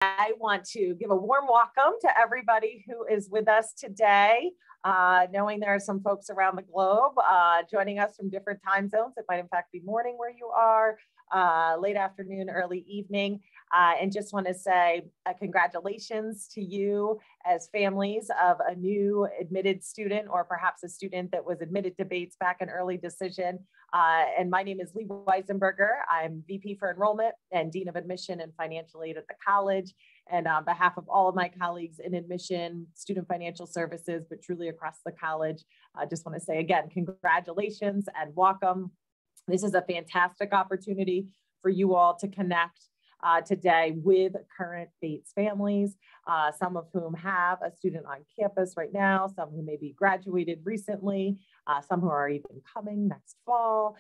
I want to give a warm welcome to everybody who is with us today, knowing there are some folks around the globe joining us from different time zones. It might in fact be morning where you are, late afternoon, early evening. And just want to say congratulations to you as families of a new admitted student, or perhaps a student that was admitted to Bates back in early decision. And my name is Leigh Weisenburger. I'm VP for Enrollment and Dean of Admission and Financial Aid at the college. And on behalf of all of my colleagues in admission, student financial services, but truly across the college, I just want to say again, congratulations and welcome. This is a fantastic opportunity for you all to connect today with current Bates families, some of whom have a student on campus right now, some who maybe graduated recently, some who are even coming next fall,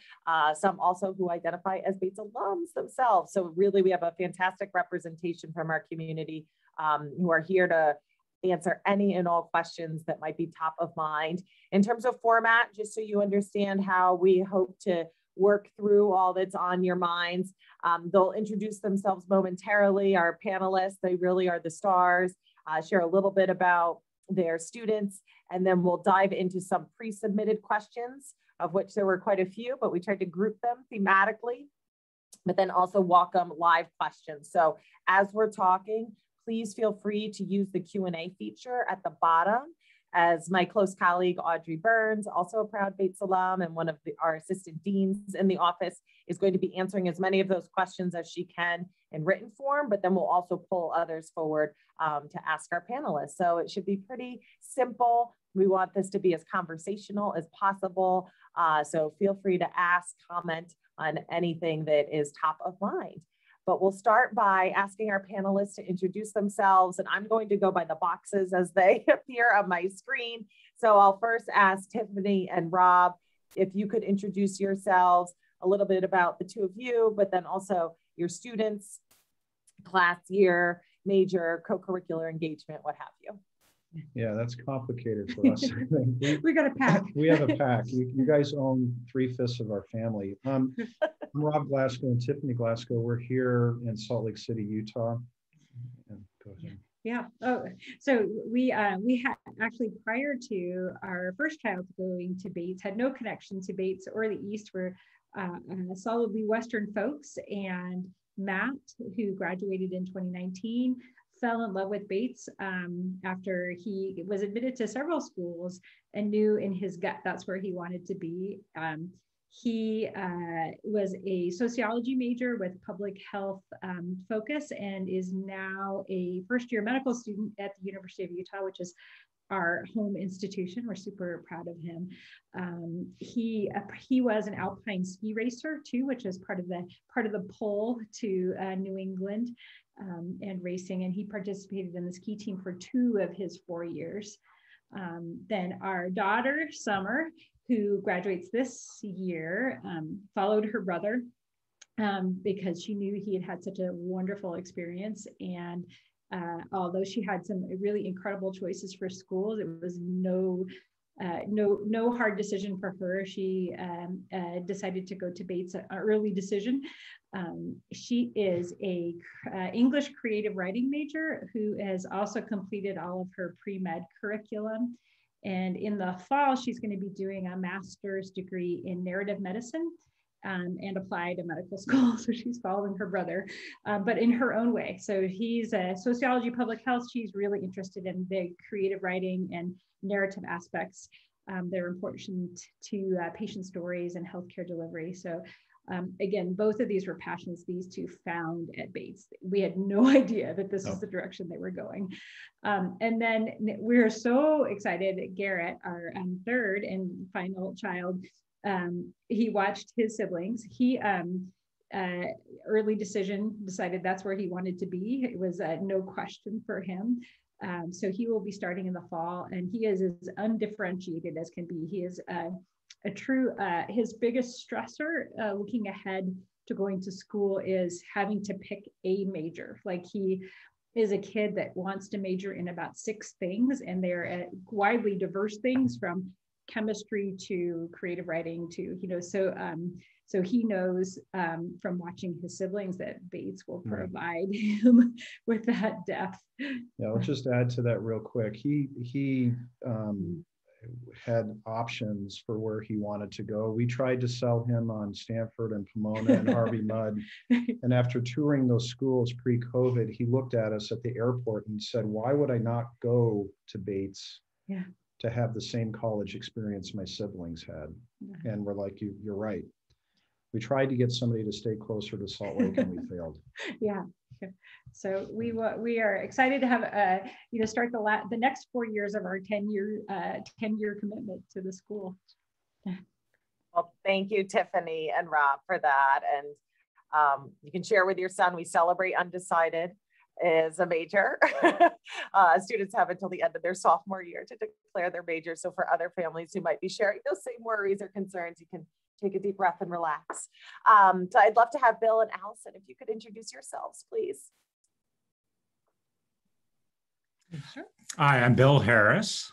some also who identify as Bates alums themselves. So really, we have a fantastic representation from our community who are here to answer any and all questions that might be top of mind. In terms of format, just so you understand how we hope to work through all that's on your minds. They'll introduce themselves momentarily. Our panelists, they really are the stars, share a little bit about their students, and then we'll dive into some pre-submitted questions, of which there were quite a few, but we tried to group them thematically, but then also welcome live questions. So as we're talking, please feel free to use the Q&A feature at the bottom. As my close colleague, Audrey Burns, also a proud Bates alum and one of our assistant deans in the office, is going to be answering as many of those questions as she can in written form, but then we'll also pull others forward to ask our panelists. So it should be pretty simple. We want this to be as conversational as possible. So feel free to ask, comment on anything that is top of mind. But we'll start by asking our panelists to introduce themselves, and I'm going to go by the boxes as they appear on my screen. So I'll first ask Tiffany and Rob if you could introduce yourselves, a little bit about the two of you, but then also your students, class year, major, co-curricular engagement, what have you. Yeah, that's complicated for us. We got a pack. We have a pack. You guys own 3/5 of our family. I'm Rob Glasgow and Tiffany Glasgow. We're here in Salt Lake City, Utah. And go ahead. Yeah. Oh, so we had actually, prior to our first child going to Bates, had no connection to Bates or the East. We're solidly Western folks, and Matt, who graduated in 2019, fell in love with Bates after he was admitted to several schools and knew in his gut that's where he wanted to be. He was a sociology major with public health focus and is now a first-year medical student at the University of Utah, which is our home institution. We're super proud of him. He was an alpine ski racer too, which is part of the pull to New England and racing. And he participated in the ski team for 2 of his 4 years. Then our daughter, Summer, who graduates this year, followed her brother because she knew he had had such a wonderful experience. And although she had some really incredible choices for schools, it was no hard decision for her. She decided to go to Bates, an early decision. She is a English creative writing major who has also completed all of her pre-med curriculum. And in the fall, she's going to be doing a master's degree in narrative medicine and applied to medical school. So she's following her brother, but in her own way. So he's a sociology, public health. She's really interested in the creative writing and narrative aspects. They're important to patient stories and healthcare delivery. So again, both of these were passions these two found at Bates. We had no idea that this is the direction they were going. And then we're so excited, Garrett, our third and final child, he watched his siblings. He early decision decided that's where he wanted to be. It was no question for him. So he will be starting in the fall, and he is as undifferentiated as can be. He is a true, his biggest stressor looking ahead to going to school is having to pick a major. Like, he is a kid that wants to major in about 6 things, and they're widely diverse things, from chemistry to creative writing to, so he knows from watching his siblings that Bates will provide him with that depth. Yeah, I'll just add to that real quick. He had options for where he wanted to go. We tried to sell him on Stanford and Pomona and Harvey Mudd. And after touring those schools pre-COVID, he looked at us at the airport and said, why would I not go to Bates to have the same college experience my siblings had? And we're like, you're right. We tried to get somebody to stay closer to Salt Lake and we failed. Yeah. So we are excited to have start the next 4 years of our 10-year commitment to the school. Well, thank you, Tiffany and Rob, for that. And you can share with your son, we celebrate undecided is a major. Students have until the end of their sophomore year to declare their major. So for other families who might be sharing those same worries or concerns, you can take a deep breath and relax. So I'd love to have Bill and Allyson, if you could introduce yourselves, please. Sure. Hi, I'm Bill Harris.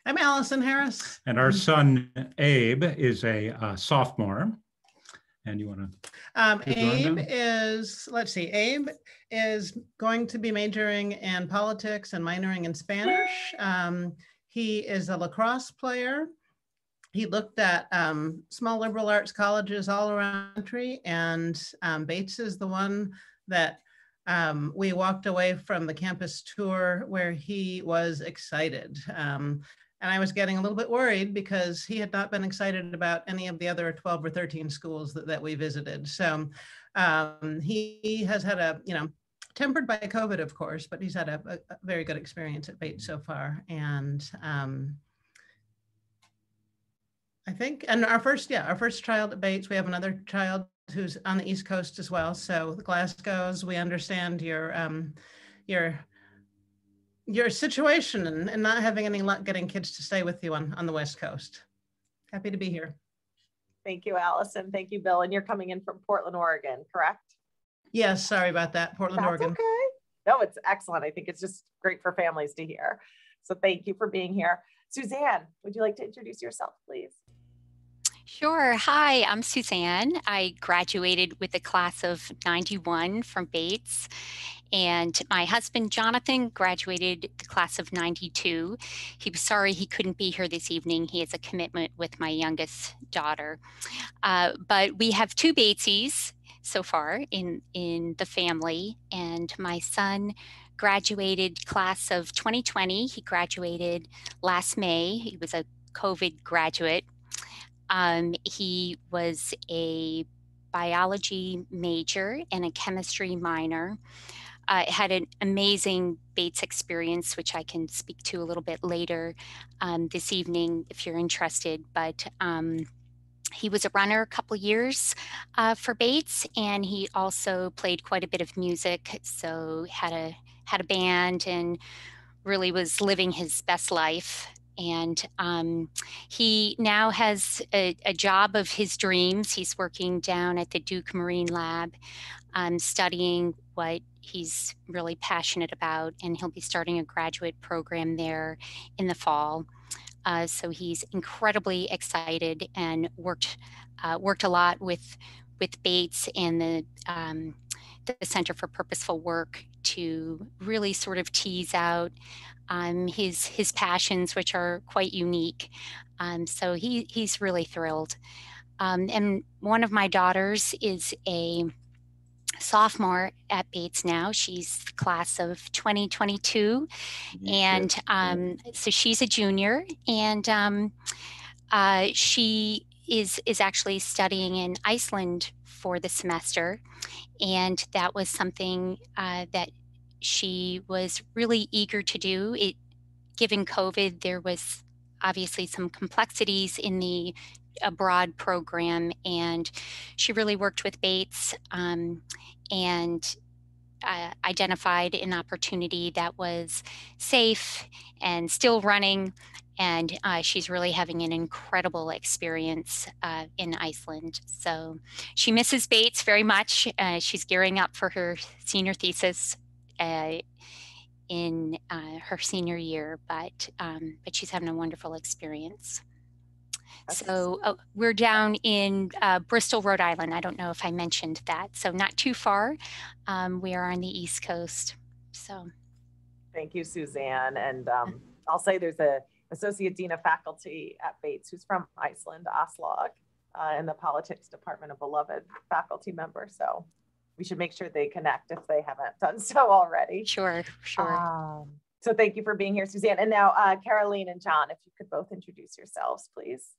I'm Allyson Harris. And our son, Abe, is a sophomore. And you want to? Abe is, let's see, Abe is going to be majoring in politics and minoring in Spanish. He is a lacrosse player. He looked at small liberal arts colleges all around the country, and Bates is the one that we walked away from the campus tour where he was excited. And I was getting a little bit worried because he had not been excited about any of the other 12 or 13 schools that we visited. So he has had a, tempered by COVID, of course, but he's had a very good experience at Bates so far. And I think, and our first child at Bates, we have another child who's on the East Coast as well. So the Glasgows, we understand your situation and not having any luck getting kids to stay with you on the West Coast. Happy to be here. Thank you, Allyson. Thank you, Bill. And you're coming in from Portland, Oregon, correct? Yes, sorry about that, Portland, That's Oregon. Okay. No, it's excellent. I think it's just great for families to hear. So thank you for being here. Suzanne, would you like to introduce yourself, please? Sure. Hi, I'm Suzanne. I graduated with the class of 91 from Bates, and my husband, Jonathan, graduated the class of 92. He was sorry he couldn't be here this evening. He has a commitment with my youngest daughter. But we have two Bateses so far in the family, and my son graduated class of 2020. He graduated last May. He was a COVID graduate. He was a biology major and a chemistry minor. Had an amazing Bates experience, which I can speak to a little bit later this evening if you're interested. But he was a runner a couple years for Bates, and he also played quite a bit of music. So had a band and really was living his best life. And he now has a job of his dreams. He's working down at the Duke Marine Lab, studying what he's really passionate about, and he'll be starting a graduate program there in the fall. So he's incredibly excited and worked a lot with Bates and the Center for Purposeful Work to really sort of tease out his passions, which are quite unique. So he's really thrilled. And one of my daughters is a sophomore at Bates now. She's class of 2022. And so she's a junior, and she is actually studying in Iceland for the semester. And that was something that she was really eager to do. Given COVID, there was obviously some complexities in the abroad program, and she really worked with Bates and identified an opportunity that was safe and still running. And she's really having an incredible experience in Iceland. So she misses Bates very much. She's gearing up for her senior thesis in her senior year, but she's having a wonderful experience. So we're down in Bristol, Rhode Island. I don't know if I mentioned that. So not too far. We are on the East Coast. So thank you, Suzanne. And I'll say there's a Associate Dean of Faculty at Bates who's from Iceland, Aslog, in the politics department, a beloved faculty member. So we should make sure they connect if they haven't done so already. Sure. So thank you for being here, Suzanne. And now Caroleen and John, if you could both introduce yourselves, please.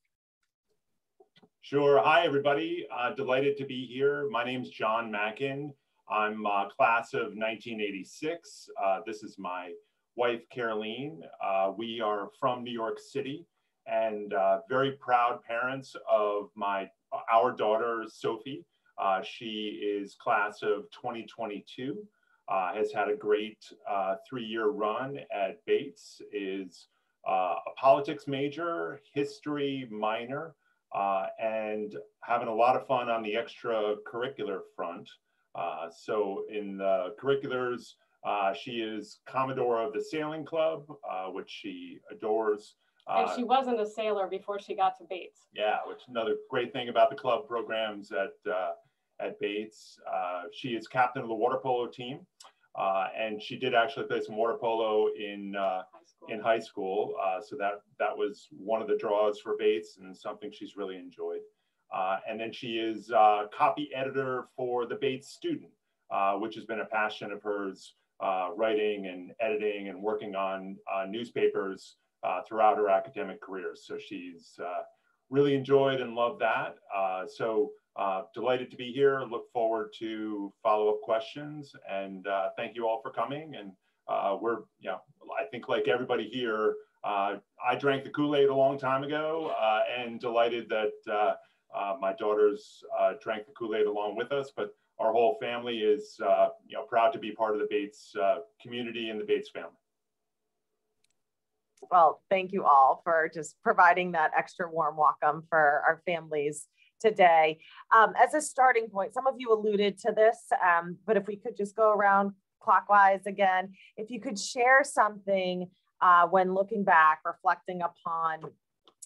Sure. Hi, everybody. Delighted to be here. My name's John Mackin. I'm class of 1986. This is my wife, Caroleen. We are from New York City and very proud parents of our daughter, Sophie. She is class of 2022, has had a great 3-year run at Bates, is a politics major, history minor, and having a lot of fun on the extracurricular front. So in the curriculars, she is Commodore of the Sailing Club, which she adores. And she wasn't a sailor before she got to Bates. Yeah, which is another great thing about the club programs at Bates. She is captain of the water polo team, and she did actually play some water polo in high school. So that was one of the draws for Bates and something she's really enjoyed. And then she is copy editor for the Bates Student, which has been a passion of hers, writing and editing and working on newspapers throughout her academic career. So she's really enjoyed and loved that. So delighted to be here. Look forward to follow-up questions, and thank you all for coming. And we're, I think like everybody here, I drank the Kool-Aid a long time ago, and delighted that my daughters drank the Kool-Aid along with us, but our whole family is proud to be part of the Bates community and the Bates family. Well, thank you all for just providing that extra warm welcome for our families today. As a starting point, some of you alluded to this, but if we could just go around clockwise again, if you could share something when looking back, reflecting upon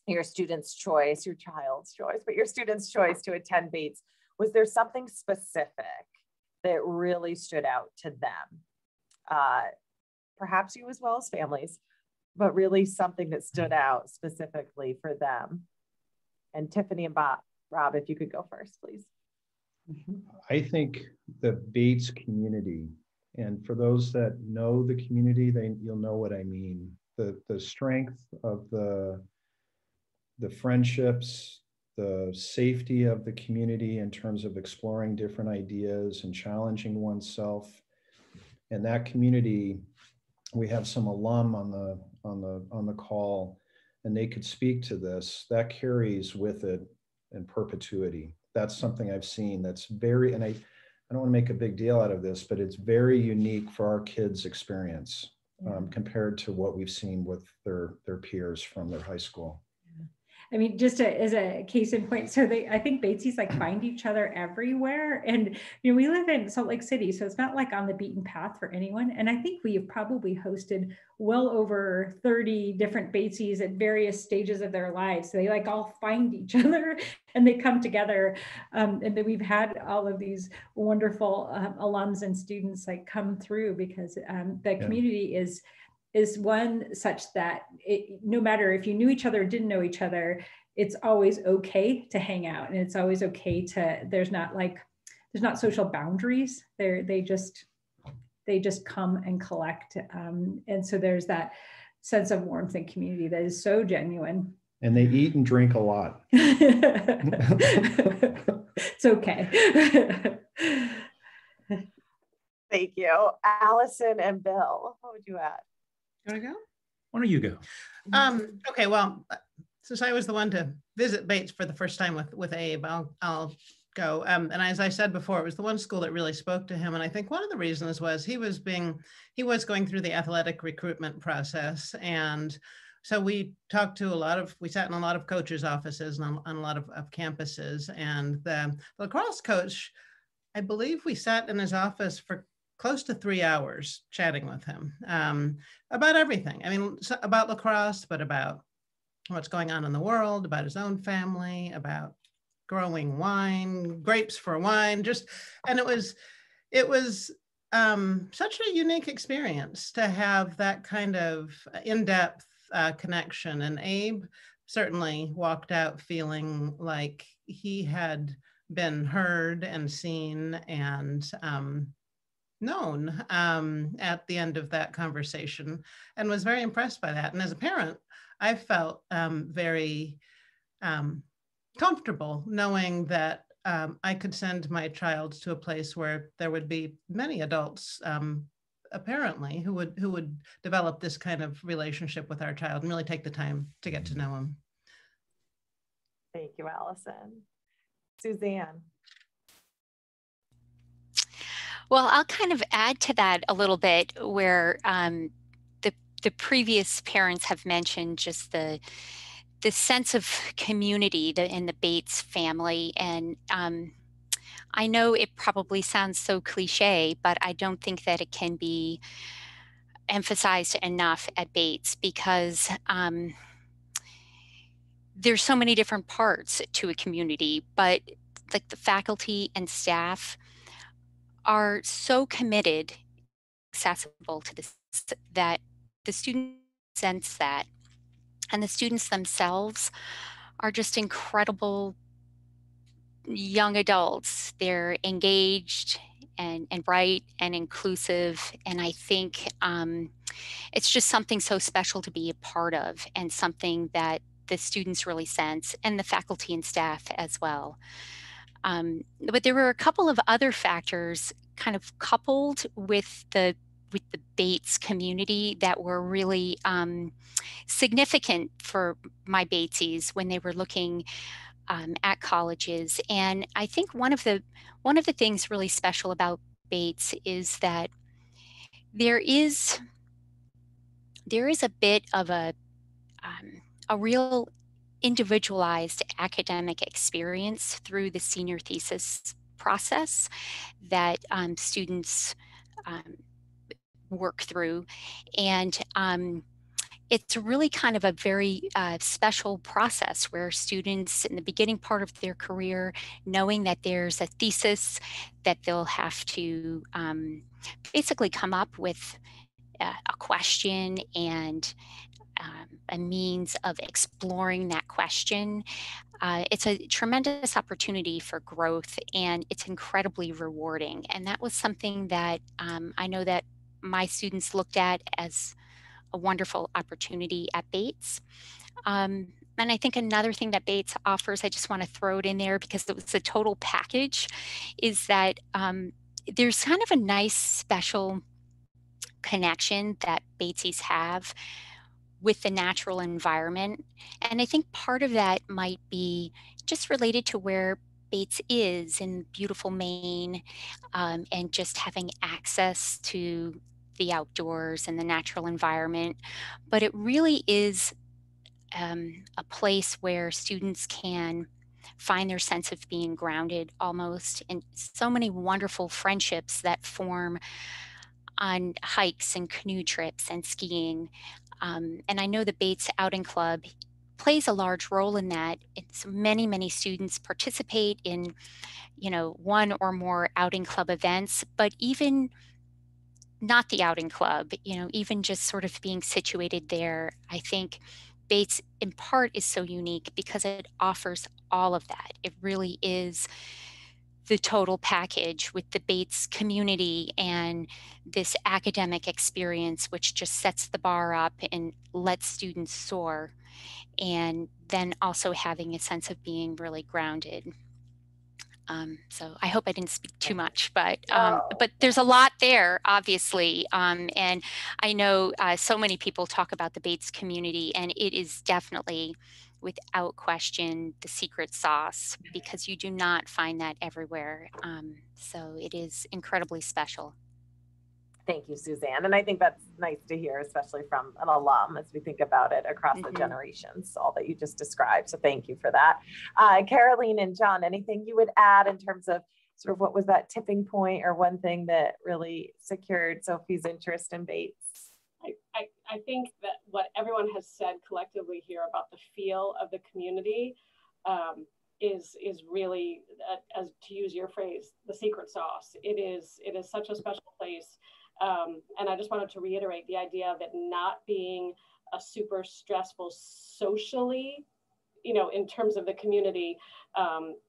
your student's choice, your child's choice, but your student's choice to attend Bates, was there something specific that really stood out to them? Perhaps you as well as families, but really something that stood out specifically for them. And Tiffany and Rob, if you could go first, please. I think the Bates community, and for those that know the community, you'll know what I mean. The strength of the friendships, the safety of the community in terms of exploring different ideas and challenging oneself. And that community, we have some alum on the call, and they could speak to this. That carries with it in perpetuity. That's something I've seen that's very, and I don't want to make a big deal out of this, but it's very unique for our kids' experience compared to what we've seen with their peers from their high school. I mean, just as a case in point, so I think Batesies like find each other everywhere. And, we live in Salt Lake City, so it's not like on the beaten path for anyone. And I think we have probably hosted well over 30 different Batesies at various stages of their lives. So they like all find each other and they come together. And then we've had all of these wonderful alums and students like come through because the community is one such that no matter if you knew each other or didn't know each other, it's always okay to hang out, and it's always okay to, there's not social boundaries. They just come and collect. And so there's that sense of warmth and community that is so genuine. And they eat and drink a lot. It's okay. Thank you. Allyson and Bill, what would you add? You want to go? Why don't you go? Okay, well, since I was the one to visit Bates for the first time with Abe, I'll go. And as I said before, it was the one school that really spoke to him. And I think one of the reasons was he was going through the athletic recruitment process. And so we sat in a lot of coaches' offices and on a lot of campuses. And the lacrosse coach, I believe we sat in his office for close to 3 hours chatting with him about everything. I mean, about lacrosse, but about what's going on in the world, about his own family, about growing wine, grapes for wine, and it was such a unique experience to have that kind of in-depth connection. And Abe certainly walked out feeling like he had been heard and seen and known at the end of that conversation, and was very impressed by that. And as a parent, I felt very comfortable knowing that I could send my child to a place where there would be many adults, apparently, who would develop this kind of relationship with our child and really take the time to get to know him. Thank you, Allyson. Suzanne. Well, I'll kind of add to that a little bit, where the previous parents have mentioned just the sense of community in the Bates family. And I know it probably sounds so cliche, but I don't think that it can be emphasized enough at Bates, because there's so many different parts to a community, but like the faculty and staff are so committed, accessible to this, that the students sense that. And the students themselves are just incredible young adults. They're engaged and bright and inclusive. And I think it's just something so special to be a part of, and something that the students really sense, and the faculty and staff as well. But there were a couple of other factors kind of coupled with the Bates community that were really significant for my Batesies when they were looking at colleges. And I think one of the things really special about Bates is that there is a bit of a real individualized academic experience through the senior thesis process that students work through. And it's really kind of a very special process, where students in the beginning part of their career, knowing that there's a thesis that they'll have to basically come up with a question and a means of exploring that question. It's a tremendous opportunity for growth, and it's incredibly rewarding. And that was something that I know that my students looked at as a wonderful opportunity at Bates. And I think another thing that Bates offers, I just want to throw it in there because it was a total package, is that there's kind of a nice special connection that Batesies have with the natural environment. And I think part of that might be just related to where Bates is in beautiful Maine, and just having access to the outdoors and the natural environment. But it really is a place where students can find their sense of being grounded almost, and so many wonderful friendships that form on hikes and canoe trips and skiing. And I know the Bates Outing Club plays a large role in that. It's many students participate in, one or more outing club events, but even not the outing club, even just sort of being situated there. I think Bates in part is so unique because it offers all of that. It really is the total package with the Bates community and this academic experience, which just sets the bar up and lets students soar. And then also having a sense of being really grounded. So I hope I didn't speak too much, but there's a lot there, obviously. And I know so many people talk about the Bates community, and it is definitely, without question, the secret sauce, because you do not find that everywhere. So it is incredibly special. Thank you, Suzanne. And I think that's nice to hear, especially from an alum, as we think about it across the generations, all that you just described. So thank you for that. Caroleen and John, anything you would add in terms of sort of what was that tipping point or one thing that really secured Sophie's interest in Bates? I think that what everyone has said collectively here about the feel of the community is really, as to use your phrase, the secret sauce. It is such a special place. And I just wanted to reiterate the idea of it not being a super stressful socially, in terms of the community.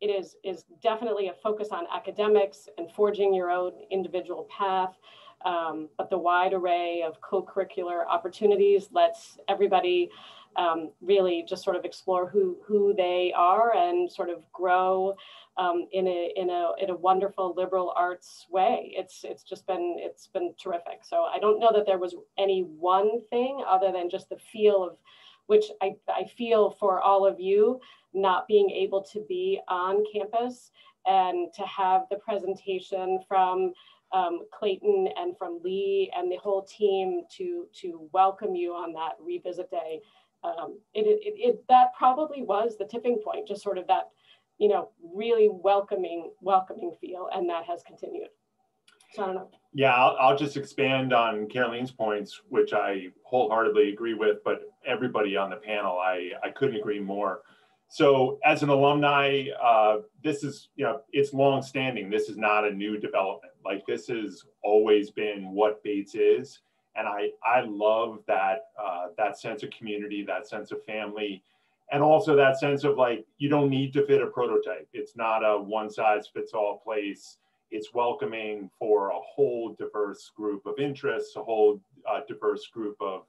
It is definitely a focus on academics and forging your own individual path. But the wide array of co-curricular opportunities lets everybody really just sort of explore who they are and sort of grow in a wonderful liberal arts way. It's been terrific. So I don't know that there was any one thing other than just the feel of, which I feel for all of you not being able to be on campus and to have the presentation from Clayton and from Leigh and the whole team to welcome you on that revisit day. That probably was the tipping point, just sort of that, really welcoming feel, and that has continued. So I don't know. Yeah, I'll just expand on Caroleen's points, which I wholeheartedly agree with, but everybody on the panel, I couldn't agree more. So as an alumni, this is, it's long-standing. This is not a new development. Like, this has always been what Bates is. And I love that, that sense of community, that sense of family, and also that sense of, like, you don't need to fit a prototype. It's not a one-size-fits-all place. It's welcoming for a whole diverse group of interests, a whole diverse group of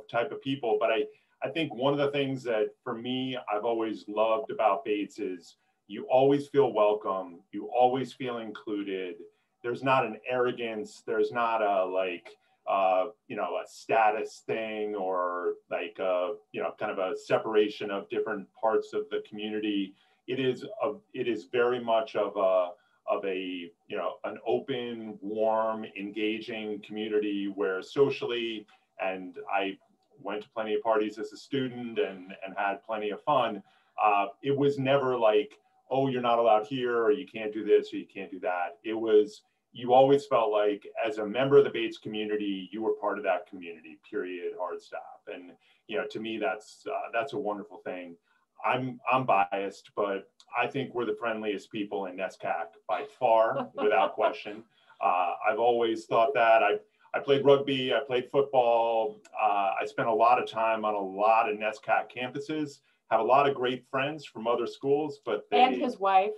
type of people. But I think one of the things that, for me, I've always loved about Bates is you always feel welcome. You always feel included. There's not an arrogance. There's not a, like, a status thing, or like kind of a separation of different parts of the community. It is very much of an open, warm, engaging community where socially, and I went to plenty of parties as a student and had plenty of fun. It was never like, oh, you're not allowed here, or you can't do this, or you can't do that. It was, you always felt like, as a member of the Bates community, you were part of that community, period, hard stop. And, to me, that's a wonderful thing. I'm biased, but I think we're the friendliest people in NESCAC by far, without question. I've always thought that. I played rugby, I played football. I spent a lot of time on a lot of NESCAC campuses, have a lot of great friends from other schools, but and his wife.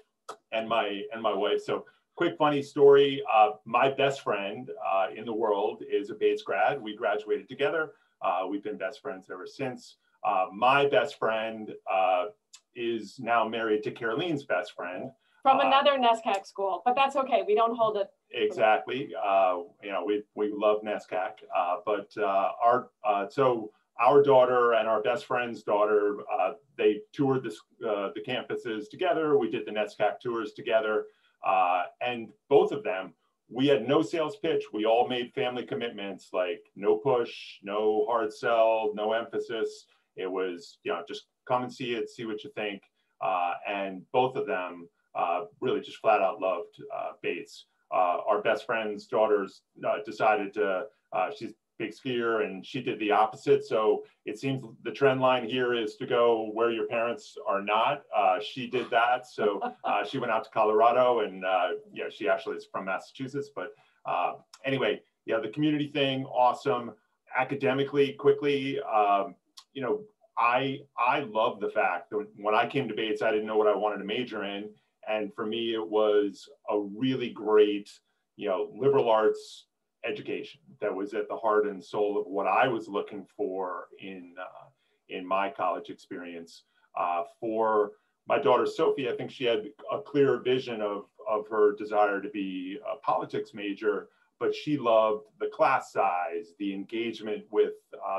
And my wife. So quick funny story, my best friend in the world is a Bates grad. We graduated together. We've been best friends ever since. My best friend is now married to Caroleen's best friend. From another NESCAC school, but that's okay. We don't hold it. Exactly. We love NESCAC, but so our daughter and our best friend's daughter, they toured the campuses together. We did the NESCAC tours together, and both of them, we had no sales pitch. We all made family commitments, like no push, no hard sell, no emphasis. It was, just come and see it, see what you think. And both of them really just flat out loved Bates. Our best friend's daughters decided to, she's a big skier, and she did the opposite. So it seems the trend line here is to go where your parents are not. She did that. So she went out to Colorado, and she actually is from Massachusetts. But anyway, the community thing, awesome. Academically, quickly, I love the fact that when I came to Bates, I didn't know what I wanted to major in. And for me, it was a really great, liberal arts education that was at the heart and soul of what I was looking for in my college experience. For my daughter, Sophie, I think she had a clear vision of her desire to be a politics major, but she loved the class size, the engagement with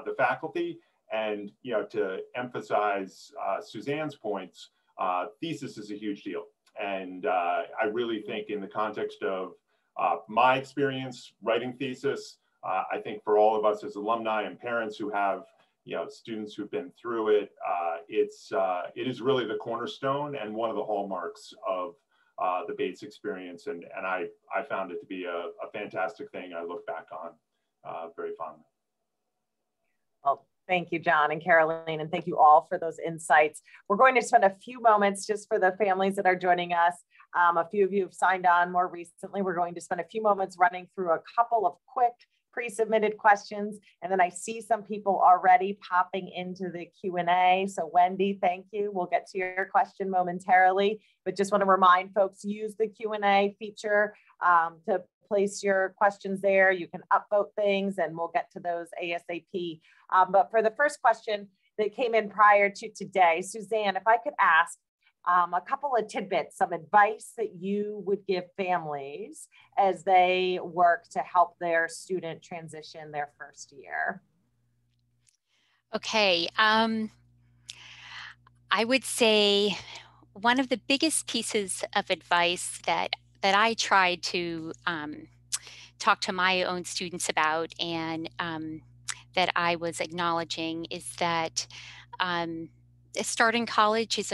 the faculty, and, to emphasize Suzanne's points, thesis is a huge deal. And I really think in the context of my experience writing thesis, I think for all of us as alumni and parents who have, students who've been through it, it is really the cornerstone and one of the hallmarks of the Bates experience. And I found it to be a fantastic thing I look back on very fondly. Well, thank you, John and Caroline, and thank you all for those insights. We're going to spend a few moments just for the families that are joining us. A few of you have signed on more recently. We're going to spend a few moments running through a couple of quick pre-submitted questions. And then I see some people already popping into the Q&A. So Wendy, thank you. We'll get to your question momentarily, but just want to remind folks, use the Q&A feature to place your questions there. You can upvote things and we'll get to those ASAP. But for the first question that came in prior to today, Suzanne, if I could ask a couple of tidbits, some advice that you would give families as they work to help their student transition their first year. Okay, I would say one of the biggest pieces of advice that I tried to talk to my own students about and that I was acknowledging is that starting college is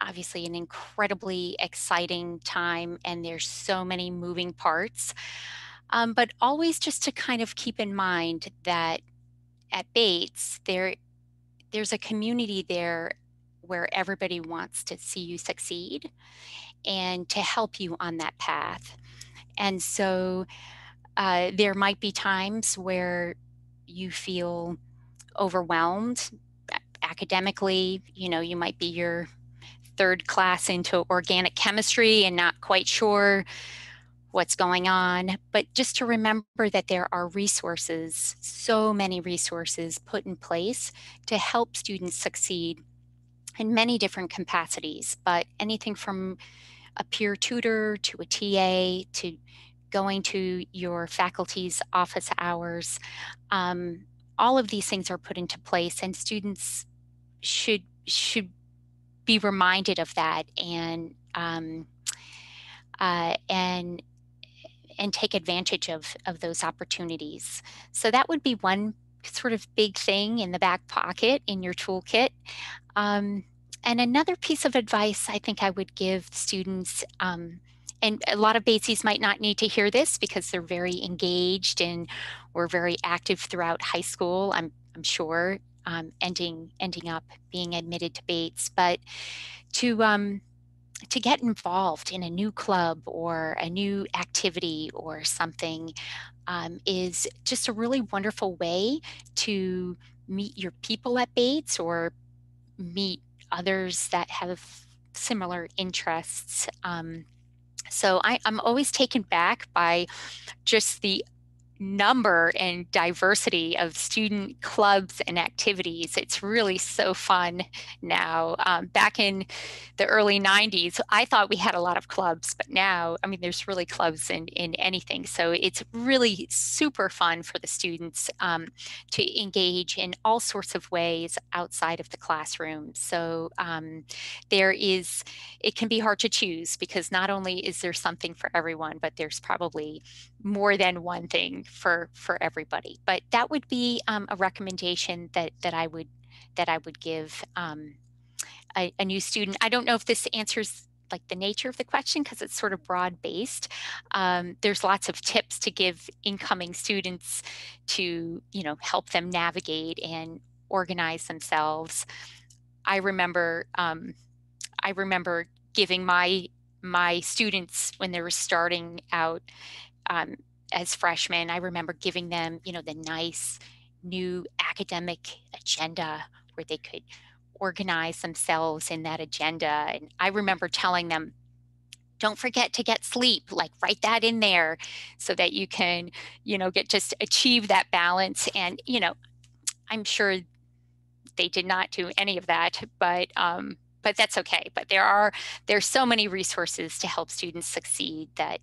obviously an incredibly exciting time, and there's so many moving parts. But always just to kind of keep in mind that at Bates, there's a community there where everybody wants to see you succeed and to help you on that path. And so there might be times where you feel overwhelmed academically. You know, you might be your third class into organic chemistry and not quite sure what's going on, but just to remember that there are resources, so many resources put in place to help students succeed in many different capacities, but anything from a peer tutor to a TA to going to your faculty's office hours. All of these things are put into place, and students should be reminded of that and take advantage of those opportunities. So that would be one sort of big thing in the back pocket in your toolkit. And another piece of advice I think I would give students, and a lot of Batesies might not need to hear this because they're very engaged and were very active throughout high school, I'm sure, ending up being admitted to Bates, but to get involved in a new club or a new activity or something is just a really wonderful way to meet your people at Bates or meet others that have similar interests. So I'm always taken back by just the number and diversity of student clubs and activities. It's really so fun now. Back in the early 90s, I thought we had a lot of clubs, but now, I mean, there's really clubs in anything. So it's really super fun for the students to engage in all sorts of ways outside of the classroom. So it can be hard to choose because not only is there something for everyone, but there's probably more than one thing for everybody. But that would be a recommendation that I would give a new student. I don't know if this answers like the nature of the question because it's sort of broad based. There's lots of tips to give incoming students to, you know, help them navigate and organize themselves. I remember giving my students when they were starting out as freshmen, I remember giving them, you know, the nice new academic agenda where they could organize themselves in that agenda. And I remember telling them, don't forget to get sleep, like write that in there so that you can, you know, just achieve that balance. And, you know, I'm sure they did not do any of that, but that's okay. But there's so many resources to help students succeed that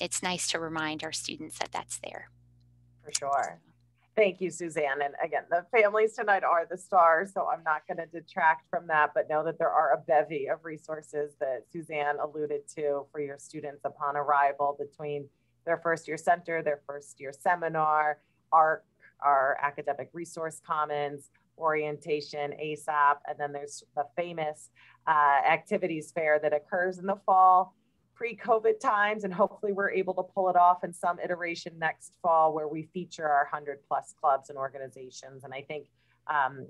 it's nice to remind our students that that's there. For sure. Thank you, Suzanne. And again, the families tonight are the stars, so I'm not going to detract from that, but know that there are a bevy of resources that Suzanne alluded to for your students upon arrival between their first year center, their first year seminar, ARC, our Academic Resource Commons, orientation, ASAP, and then there's the famous activities fair that occurs in the fall. pre-COVID times, and hopefully we're able to pull it off in some iteration next fall where we feature our 100+ clubs and organizations. And I think,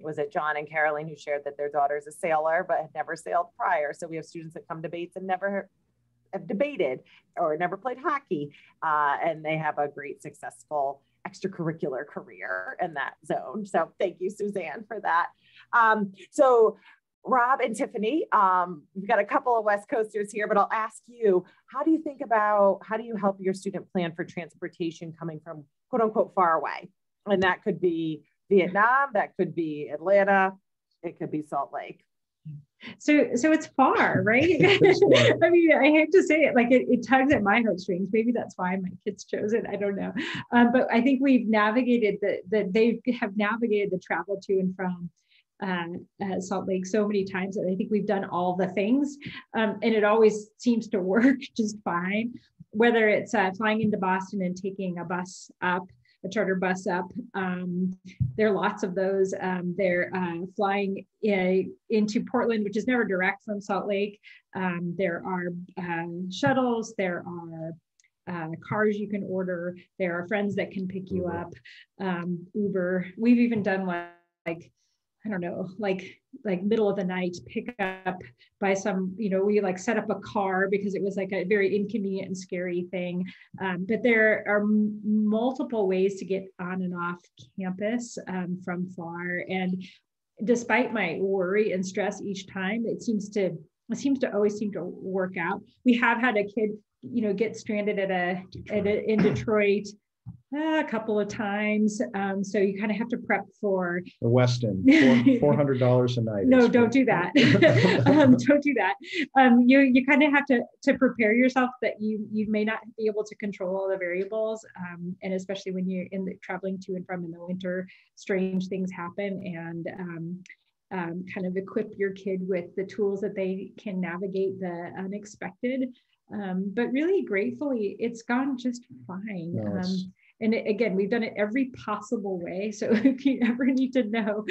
was it John and Caroleen who shared that their daughter's a sailor, but had never sailed prior. So we have students that come to Bates and never have debated or never played hockey. And they have a great, successful extracurricular career in that zone. So thank you, Suzanne, for that. So Rob and Tiffany, we've got a couple of West Coasters here, but I'll ask you, how do you help your student plan for transportation coming from quote unquote far away? And that could be Vietnam, that could be Atlanta, it could be Salt Lake. So it's far, right? I mean, I hate to say it, like it tugs at my heartstrings. Maybe that's why my kids chose it. I don't know. But I think we've navigated they have navigated the travel to and from Salt Lake so many times that I think we've done all the things, and it always seems to work just fine. Whether it's flying into Boston and taking a bus up, a charter bus up, there are lots of those. They're flying into Portland, which is never direct from Salt Lake. There are shuttles. There are cars you can order. There are friends that can pick you up. Uber. We've even done like I don't know, like middle of the night pick up by some, we like set up a car because it was like a very inconvenient and scary thing. But there are multiple ways to get on and off campus from far. And despite my worry and stress each time, it seems to always seem to work out. We have had a kid, get stranded in Detroit a couple of times. So you kind of have to prep for the Weston, $400 a night. No, don't do that. Don't do that. You kind of have to prepare yourself that you may not be able to control all the variables. And especially when you're traveling to and from in the winter, strange things happen, and kind of equip your kid with the tools that they can navigate the unexpected. But really gratefully, it's gone just fine. No, and again, we've done it every possible way. So if you ever need to know,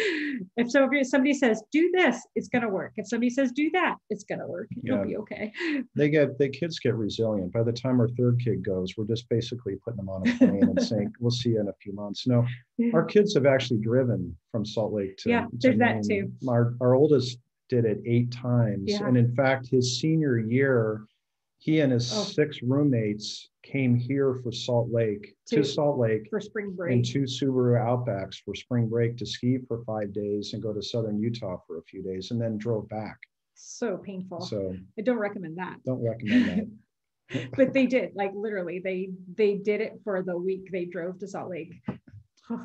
if somebody says, do this, it's going to work. If somebody says, do that, it's going to work. It'll be okay. The kids get resilient. By the time our third kid goes, we're just basically putting them on a plane and saying, we'll see you in a few months. No, our kids have actually driven from Salt Lake to there's Maine. That too. Our oldest did it 8 times. Yeah. And in fact, his senior year, he and his 6 roommates came here for Salt Lake to Salt Lake for spring break, and 2 Subaru Outbacks for spring break to ski for 5 days and go to southern Utah for a few days, and then drove back. So painful. So I don't recommend that. Don't recommend that. But they did, like literally, they did it for the week. They drove to Salt Lake.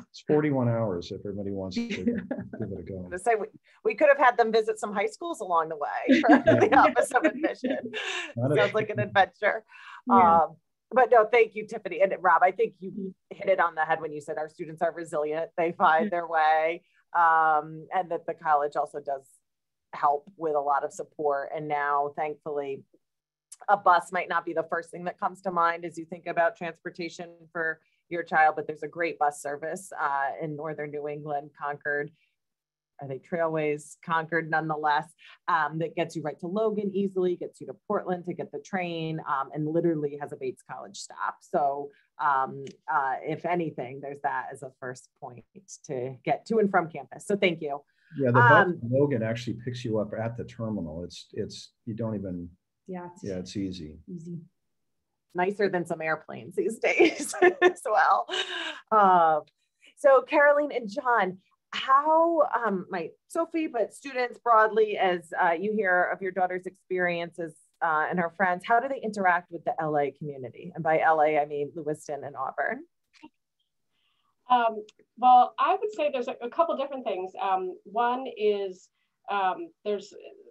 It's 41 hours if everybody wants to give it a go. To say we could have had them visit some high schools along the way for the Office of Admission. Sounds like an adventure. Yeah. But no, thank you, Tiffany. And Rob, I think you hit it on the head when you said our students are resilient. They find their way, and that the college also does help with a lot of support. And now, thankfully, a bus might not be the first thing that comes to mind as you think about transportation for your child, but there's a great bus service in northern New England, Concord. Are they Trailways? Concord, nonetheless, that gets you right to Logan easily, gets you to Portland to get the train, and literally has a Bates College stop. So if anything, there's that as a first point to get to and from campus. So thank you. Yeah, the bus in Logan actually picks you up at the terminal. It's you don't even. Yeah. It's easy. Easy. Nicer than some airplanes these days as well. So Caroleen and John, how Sophie, but students broadly, as you hear of your daughter's experiences and her friends, how do they interact with the LA community? And by LA, I mean Lewiston and Auburn. Well, I would say there's a couple different things. One is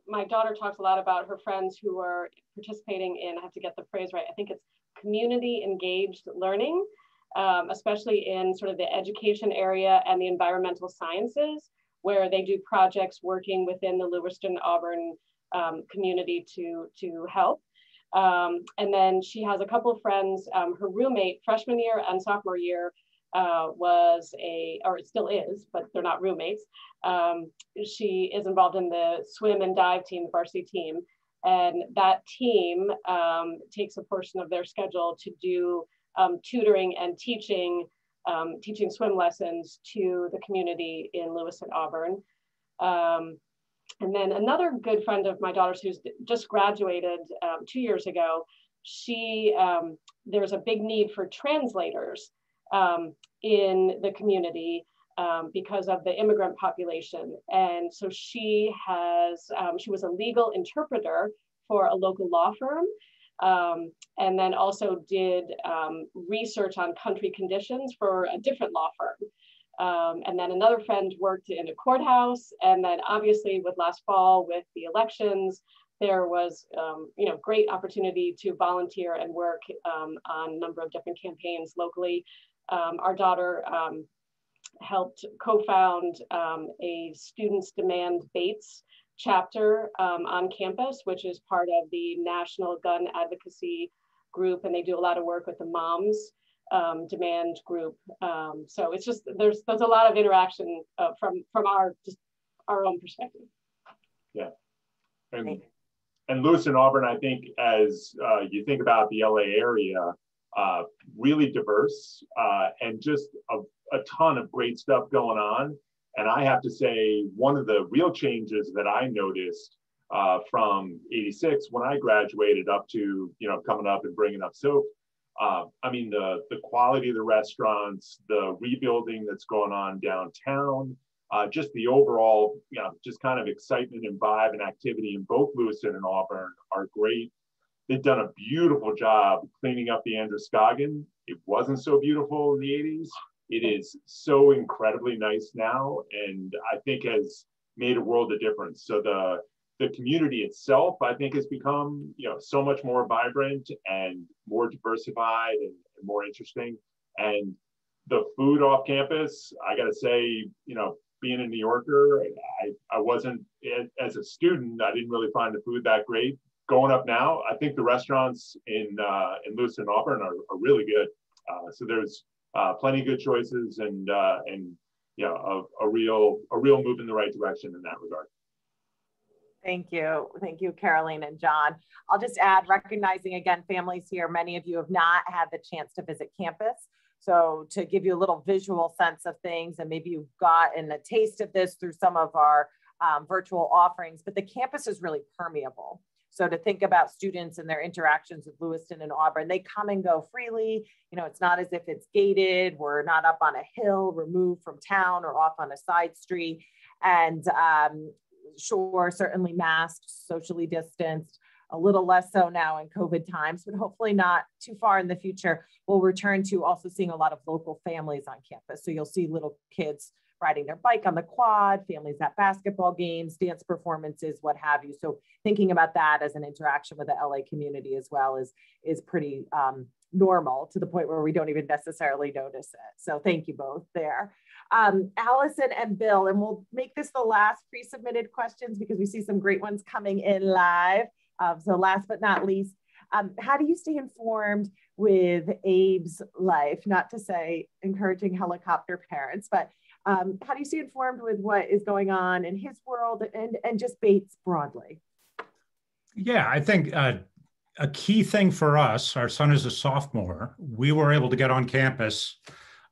my daughter talks a lot about her friends who are participating in, I have to get the phrase right, I think it's community engaged learning, especially in sort of the education area and the environmental sciences, where they do projects working within the Lewiston Auburn community to help. And then she has a couple of friends, her roommate freshman year and sophomore year or it still is, but they're not roommates. She is involved in the swim and dive team, the varsity team. And that team takes a portion of their schedule to do tutoring and teaching swim lessons to the community in Lewiston, Auburn. And then another good friend of my daughter's who's just graduated 2 years ago, there's a big need for translators in the community because of the immigrant population. And so she was a legal interpreter for a local law firm, and then also did research on country conditions for a different law firm. And then another friend worked in a courthouse. And then obviously with last fall, with the elections, there was great opportunity to volunteer and work on a number of different campaigns locally. Our daughter helped co-found a Students Demand Bates chapter on campus, which is part of the National Gun Advocacy Group, and they do a lot of work with the Moms Demand Group. So it's just there's a lot of interaction from our own perspective. Yeah, and Lewiston, Auburn, I think as you think about the LA area, really diverse and just a ton of great stuff going on. And I have to say, one of the real changes that I noticed from '86 when I graduated up to, coming up and bringing up soap, I mean, the quality of the restaurants, the rebuilding that's going on downtown, just the overall, just kind of excitement and vibe and activity in both Lewiston and Auburn are great. They've done a beautiful job cleaning up the Androscoggin. It wasn't so beautiful in the '80s. It is so incredibly nice now, and I think has made a world of difference. So the community itself, I think, has become so much more vibrant and more diversified and more interesting. And the food off campus, I got to say, being a New Yorker, I wasn't, as a student, I didn't really find the food that great. Going up now, I think the restaurants in Lewiston and Auburn are really good. So there's plenty of good choices and a real move in the right direction in that regard. Thank you, Caroline and John. I'll just add, recognizing again, families here, many of you have not had the chance to visit campus. So to give you a little visual sense of things, and maybe you've gotten a taste of this through some of our virtual offerings, but the campus is really permeable. So to think about students and their interactions with Lewiston and Auburn, they come and go freely. It's not as if it's gated. We're not up on a hill removed from town or off on a side street. And sure, certainly masked, socially distanced, a little less so now in COVID times, but hopefully not too far in the future. We'll return to also seeing a lot of local families on campus. So you'll see little kids riding their bike on the quad, families at basketball games, dance performances, what have you. So thinking about that as an interaction with the LA community as well is pretty normal, to the point where we don't even necessarily notice it. So thank you both there. Allyson and Bill, and we'll make this the last pre-submitted questions because we see some great ones coming in live. So last but not least, how do you stay informed with Abe's life? Not to say encouraging helicopter parents, but how do you stay informed with what is going on in his world and just Bates broadly? Yeah, I think a key thing for us, our son is a sophomore, we were able to get on campus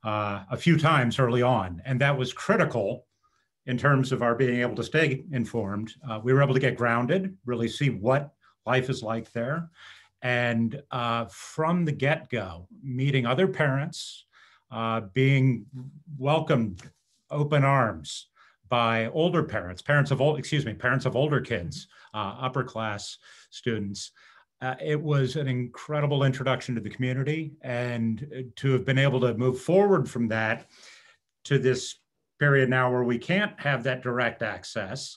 a few times early on, and that was critical in terms of our being able to stay informed. We were able to get grounded, really see what life is like there. And from the get-go, meeting other parents, being welcomed open arms by older parents of older kids, upper class students. It was an incredible introduction to the community, and to have been able to move forward from that to this period now where we can't have that direct access,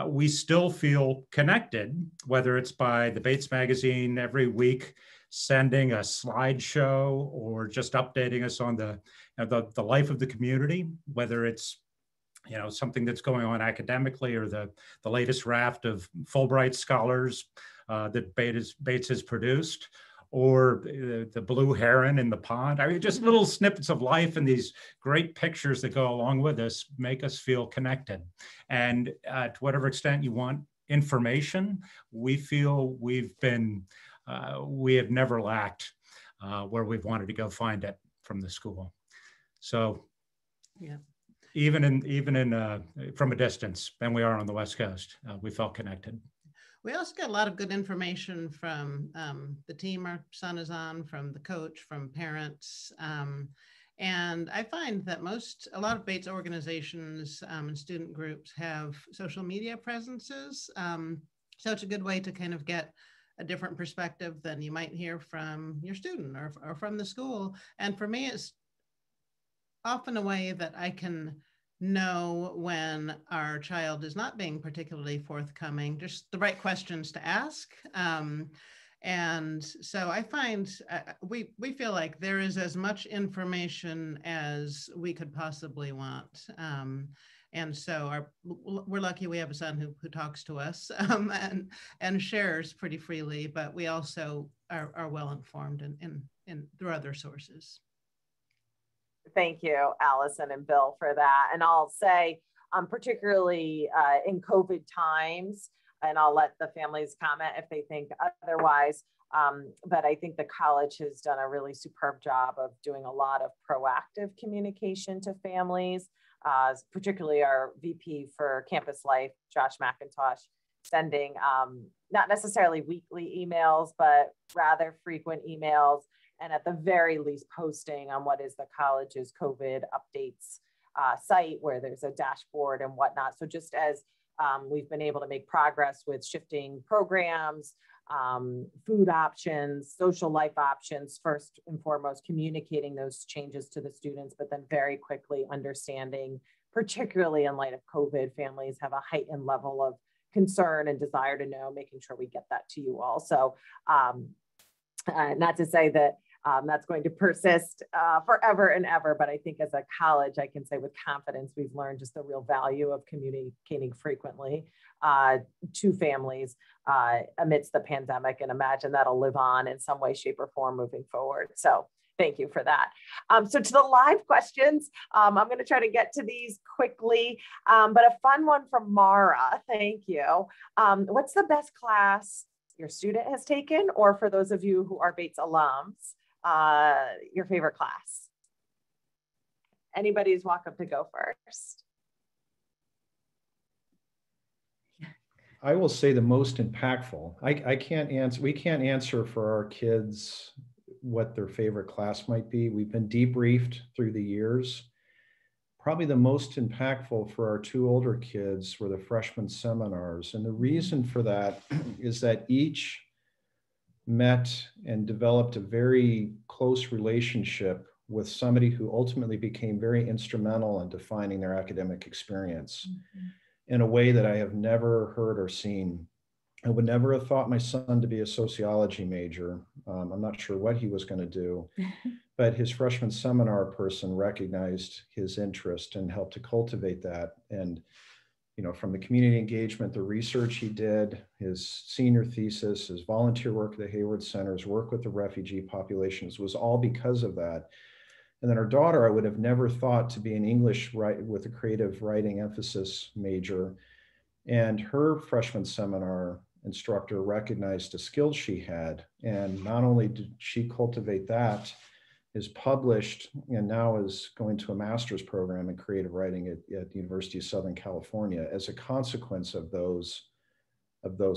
we still feel connected, whether it's by the Bates magazine every week sending a slideshow or just updating us on the life of the community, whether it's something that's going on academically or the latest raft of Fulbright scholars that Bates has produced, or the blue heron in the pond. I mean, just little snippets of life and these great pictures that go along with us make us feel connected. And to whatever extent you want information, we feel we have never lacked where we've wanted to go find it from the school. So yeah, even from a distance, and we are on the West Coast, we felt connected. We also get a lot of good information from the team our son is on, from the coach, from parents. And I find that a lot of Bates organizations and student groups have social media presences. So it's a good way to kind of get a different perspective than you might hear from your student or from the school. And for me, it's often a way that I can know when our child is not being particularly forthcoming, just the right questions to ask. And so I find we feel like there is as much information as we could possibly want. And so we're lucky we have a son who talks to us and shares pretty freely, but we also are well informed in through other sources. Thank you, Allyson and Bill, for that. And I'll say, particularly in COVID times, and I'll let the families comment if they think otherwise, but I think the college has done a really superb job of doing a lot of proactive communication to families, particularly our VP for Campus Life, Josh McIntosh, sending not necessarily weekly emails, but rather frequent emails, and at the very least posting on what is the college's COVID updates site, where there's a dashboard and whatnot. So just as we've been able to make progress with shifting programs, food options, social life options, first and foremost, communicating those changes to the students, but then very quickly understanding, particularly in light of COVID, families have a heightened level of concern and desire to know, making sure we get that to you all. So not to say that that's going to persist forever and ever, but I think as a college, I can say with confidence, we've learned just the real value of communicating frequently to families amidst the pandemic, and imagine that'll live on in some way, shape, or form moving forward. So thank you for that. So to the live questions, I'm going to try to get to these quickly, but a fun one from Mara. Thank you. What's the best class your student has taken, or for those of you who are Bates alums, your favorite class? Anybody's welcome to go first. I will say the most impactful. I can't answer, we can't answer for our kids what their favorite class might be. We've been debriefed through the years. Probably the most impactful for our two older kids were the freshman seminars. And the reason for that is that each met and developed a very close relationship with somebody who ultimately became very instrumental in defining their academic experience in a way that I have never heard or seen. I would never have thought my son to be a sociology major. I'm not sure what he was going to do, but his freshman seminar person recognized his interest and helped to cultivate that. And you know, from the community engagement, the research he did, his senior thesis, his volunteer work at the Hayward Centers, work with the refugee populations, was all because of that. And then our daughter, I would have never thought to be an English with a creative writing emphasis major. And her freshman seminar instructor recognized the skills she had. And not only did she cultivate that, is published and now is going to a master's program in creative writing at the University of Southern California as a consequence of those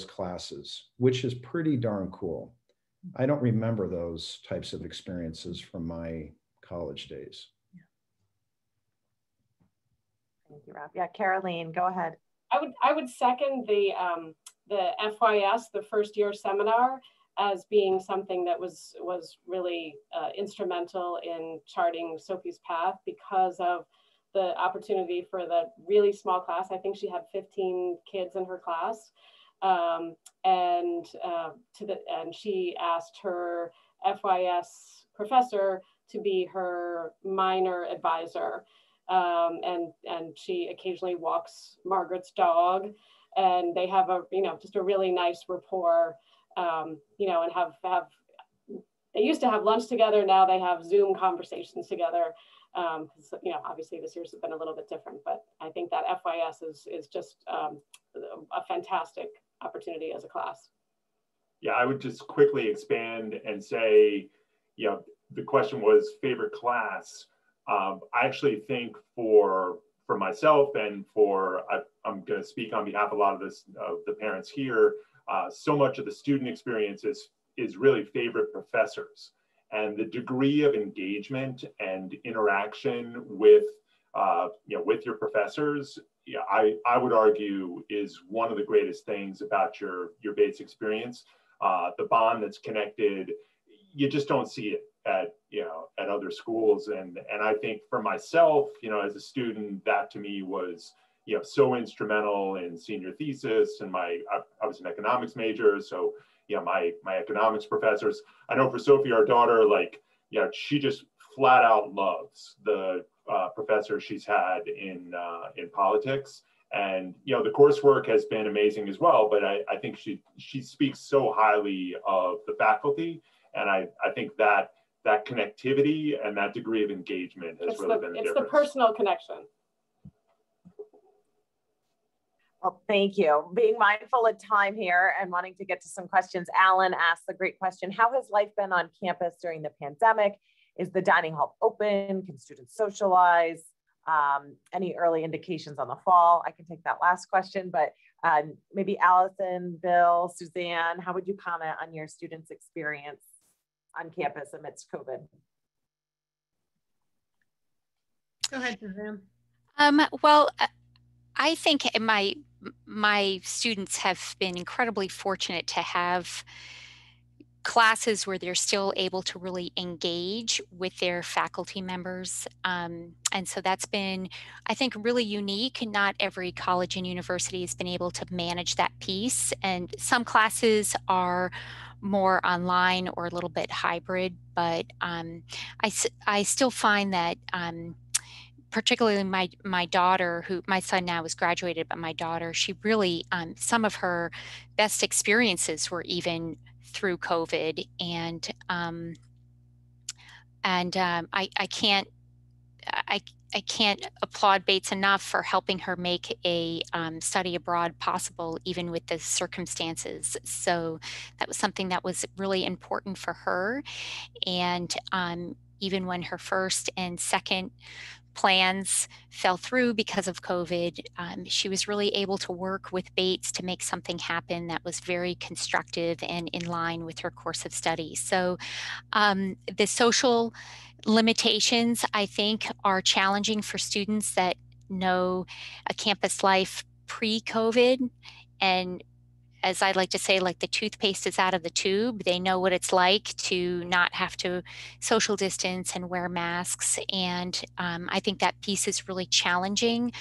classes, which is pretty darn cool. I don't remember those types of experiences from my college days. Thank you, Rob. Yeah, Caroleen, go ahead. I would second the FYS, the first year seminar, as being something that was really instrumental in charting Sophie's path, because of the opportunity for the really small class. I think she had 15 kids in her class, and she asked her FYS professor to be her minor advisor, and she occasionally walks Margaret's dog, and they have just a really nice rapport. And they used to have lunch together. Now they have Zoom conversations together. You know, obviously this year's been a little bit different, but I think that FYS is just a fantastic opportunity as a class. Yeah, I would just quickly expand and say, you know, the question was favorite class. I actually think for myself and I'm going to speak on behalf of a lot of the parents here, so much of the student experience is really favorite professors, and the degree of engagement and interaction with you know, with your professors, yeah, I would argue is one of the greatest things about your Bates experience. The bond that's connected, you just don't see it at other schools. And I think for myself, you know, as a student, that to me was, you know, so instrumental in senior thesis. And I was an economics major, so you know, my economics professors. I know for Sophie, our daughter, like, you know, she just flat out loves the professor she's had in politics. And, you know, the coursework has been amazing as well, but I think she speaks so highly of the faculty. And I think that connectivity and that degree of engagement has really been the difference. It's the personal connection. Well, thank you. Being mindful of time here and wanting to get to some questions. Alan asked a great question. How has life been on campus during the pandemic? Is the dining hall open? Can students socialize? Any early indications on the fall? I can take that last question, but maybe Allyson, Bill, Suzanne, how would you comment on your students' experience on campus amidst COVID? Go ahead, Suzanne. Well, I think my students have been incredibly fortunate to have classes where they're still able to really engage with their faculty members. And so that's been, I think, really unique. Not every college and university has been able to manage that piece. And some classes are more online or a little bit hybrid, but I still find that particularly my daughter, who my son now is graduated, but my daughter, she really, some of her best experiences were even through COVID, and I can't applaud Bates enough for helping her make a study abroad possible, even with the circumstances. So that was something that was really important for her, and even when her first and second plans fell through because of COVID, she was really able to work with Bates to make something happen that was very constructive and in line with her course of study. So the social limitations, I think, are challenging for students that know a campus life pre-COVID. And as I like to say, like the toothpaste is out of the tube. They know what it's like to not have to social distance and wear masks. And I think that piece is really challenging.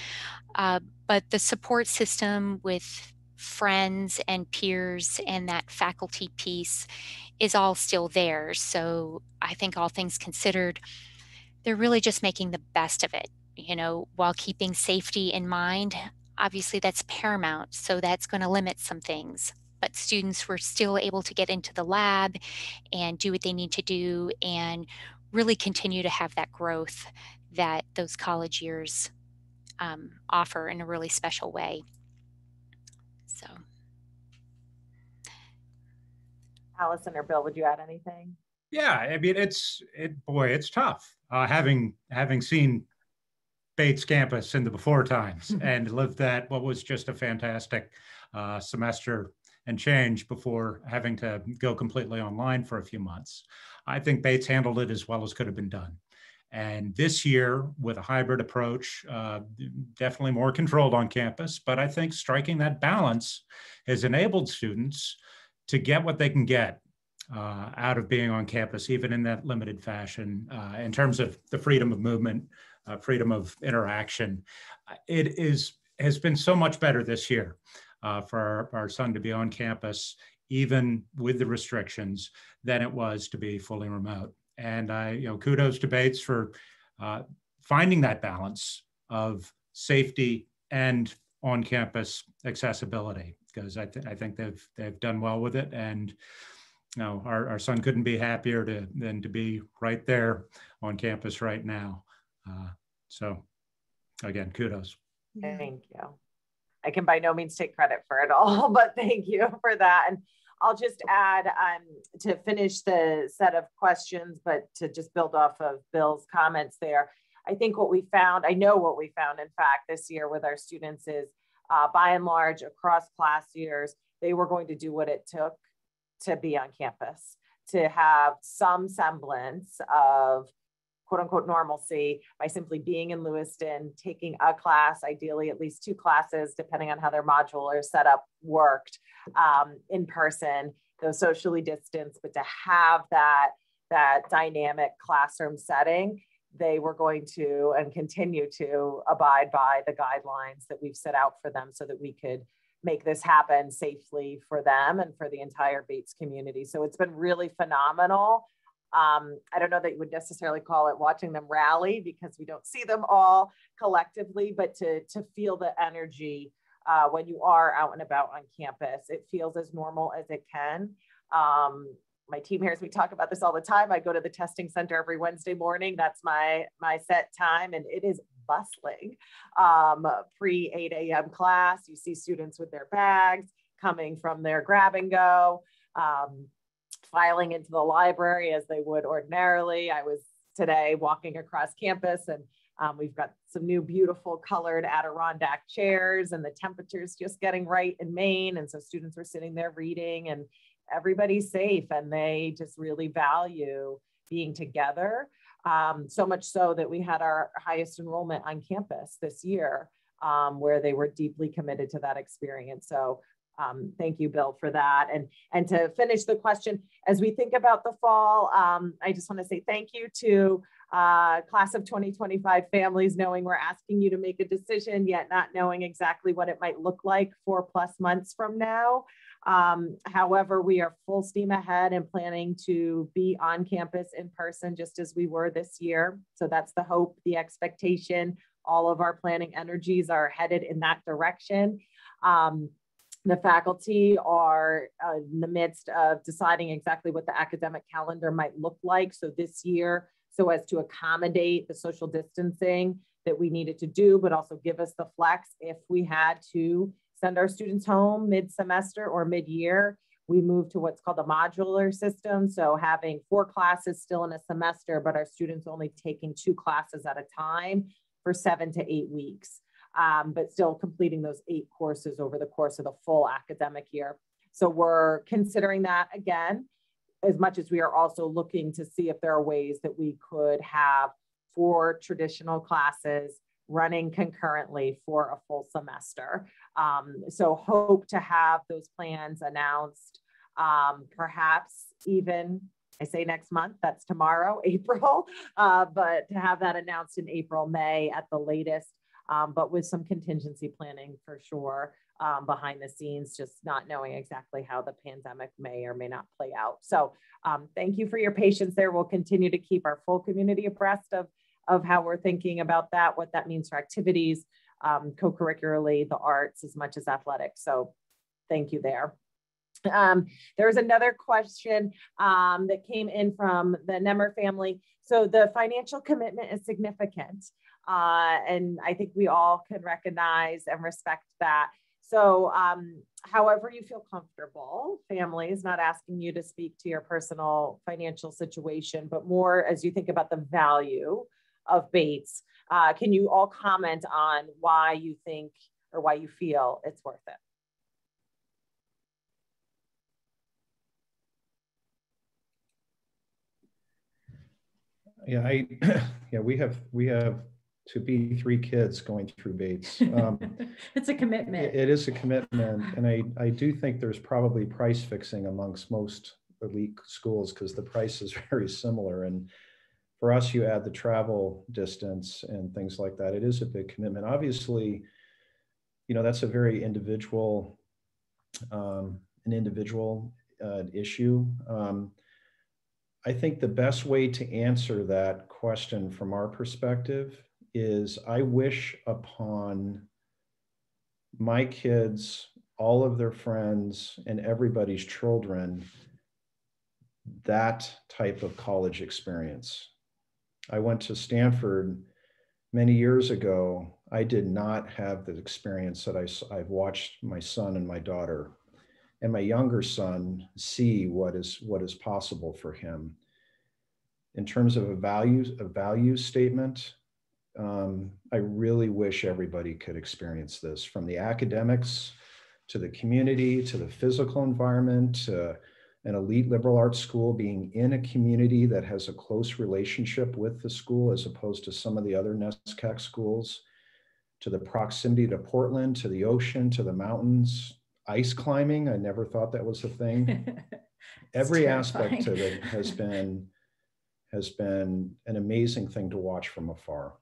But the support system with friends and peers and that faculty piece is all still there. So I think all things considered, they're really just making the best of it, you know, while keeping safety in mind. Obviously, that's paramount, so that's going to limit some things. But students were still able to get into the lab and do what they need to do and really continue to have that growth that those college years offer in a really special way. So, Allyson or Bill, would you add anything? Yeah, I mean, it's tough. Having seen Bates campus in the before times and lived that, what was just a fantastic semester and change before having to go completely online for a few months. I think Bates handled it as well as could have been done. And this year, with a hybrid approach, definitely more controlled on campus, but I think striking that balance has enabled students to get what they can get out of being on campus, even in that limited fashion, in terms of the freedom of movement, freedom of interaction. It has been so much better this year for our son to be on campus, even with the restrictions, than it was to be fully remote. And kudos to Bates for finding that balance of safety and on-campus accessibility, because I think they've done well with it. And our son couldn't be happier than to be right there on campus right now. So again, kudos. Thank you. I can by no means take credit for it all, but thank you for that. And I'll just add to finish the set of questions, but to just build off of Bill's comments there. I think what we found, I know what we found, in fact, this year with our students is by and large across class years, they were going to do what it took to be on campus, to have some semblance of quote unquote normalcy by simply being in Lewiston, taking a class, ideally at least 2 classes, depending on how their modular setup worked in person, though socially distanced, but to have that dynamic classroom setting, they were going to and continue to abide by the guidelines that we've set out for them so that we could make this happen safely for them and for the entire Bates community. So it's been really phenomenal. I don't know that you would necessarily call it watching them rally because we don't see them all collectively, but to feel the energy when you are out and about on campus, it feels as normal as it can. My team hears me talk about this all the time. I go to the testing center every Wednesday morning. That's my set time, and it is bustling. Pre 8 a.m. class, you see students with their bags coming from their grab and go, filing into the library as they would ordinarily. I was today walking across campus, and we've got some new beautiful colored Adirondack chairs, and the temperature's just getting right in Maine. And so students were sitting there reading, and everybody's safe, and they just really value being together. So much so that we had our highest enrollment on campus this year, where they were deeply committed to that experience. So thank you, Bill, for that. And to finish the question, as we think about the fall, I just want to say thank you to class of 2025 families, knowing we're asking you to make a decision, yet not knowing exactly what it might look like 4+ months from now. However, we are full steam ahead and planning to be on campus in person just as we were this year. So that's the hope, the expectation. All of our planning energies are headed in that direction. The faculty are in the midst of deciding exactly what the academic calendar might look like. So this year, so as to accommodate the social distancing that we needed to do, but also give us the flex if we had to send our students home mid-semester or mid-year. We moved to what's called a modular system. So having 4 classes still in a semester, but our students only taking 2 classes at a time for 7 to 8 weeks. But still completing those 8 courses over the course of the full academic year. So we're considering that again, as much as we are also looking to see if there are ways that we could have 4 traditional classes running concurrently for a full semester. So hope to have those plans announced, perhaps even, I say next month, that's tomorrow, April, but to have that announced in April, May at the latest. But with some contingency planning for sure behind the scenes, just not knowing exactly how the pandemic may or may not play out. So thank you for your patience there. We'll continue to keep our full community abreast of how we're thinking about that, what that means for activities, co-curricularly, the arts, as much as athletics. So thank you there. There was another question that came in from the Nemmer family. So the financial commitment is significant. And I think we all can recognize and respect that. So however you feel comfortable, families, not asking you to speak to your personal financial situation, but more as you think about the value of Bates, can you all comment on why you think or why you feel it's worth it? Yeah, we have to be 3 kids going through Bates. It's a commitment. It is a commitment. And I do think there's probably price fixing amongst most elite schools because the price is very similar. And for us, you add the travel distance and things like that. It is a big commitment. Obviously, that's a very individual, issue. I think the best way to answer that question from our perspective is I wish upon my kids, all of their friends, and everybody's children that type of college experience. I went to Stanford Many years ago, I did not have the experience that I've watched my son and my daughter and my younger son see what is possible for him. In terms of a value statement, I really wish everybody could experience this, from the academics to the community, to the physical environment, to an elite liberal arts school being in a community that has a close relationship with the school as opposed to some of the other NESCAC schools, to the proximity to Portland, to the ocean, to the mountains, ice climbing. I never thought that was a thing. Every aspect of it has been an amazing thing to watch from afar.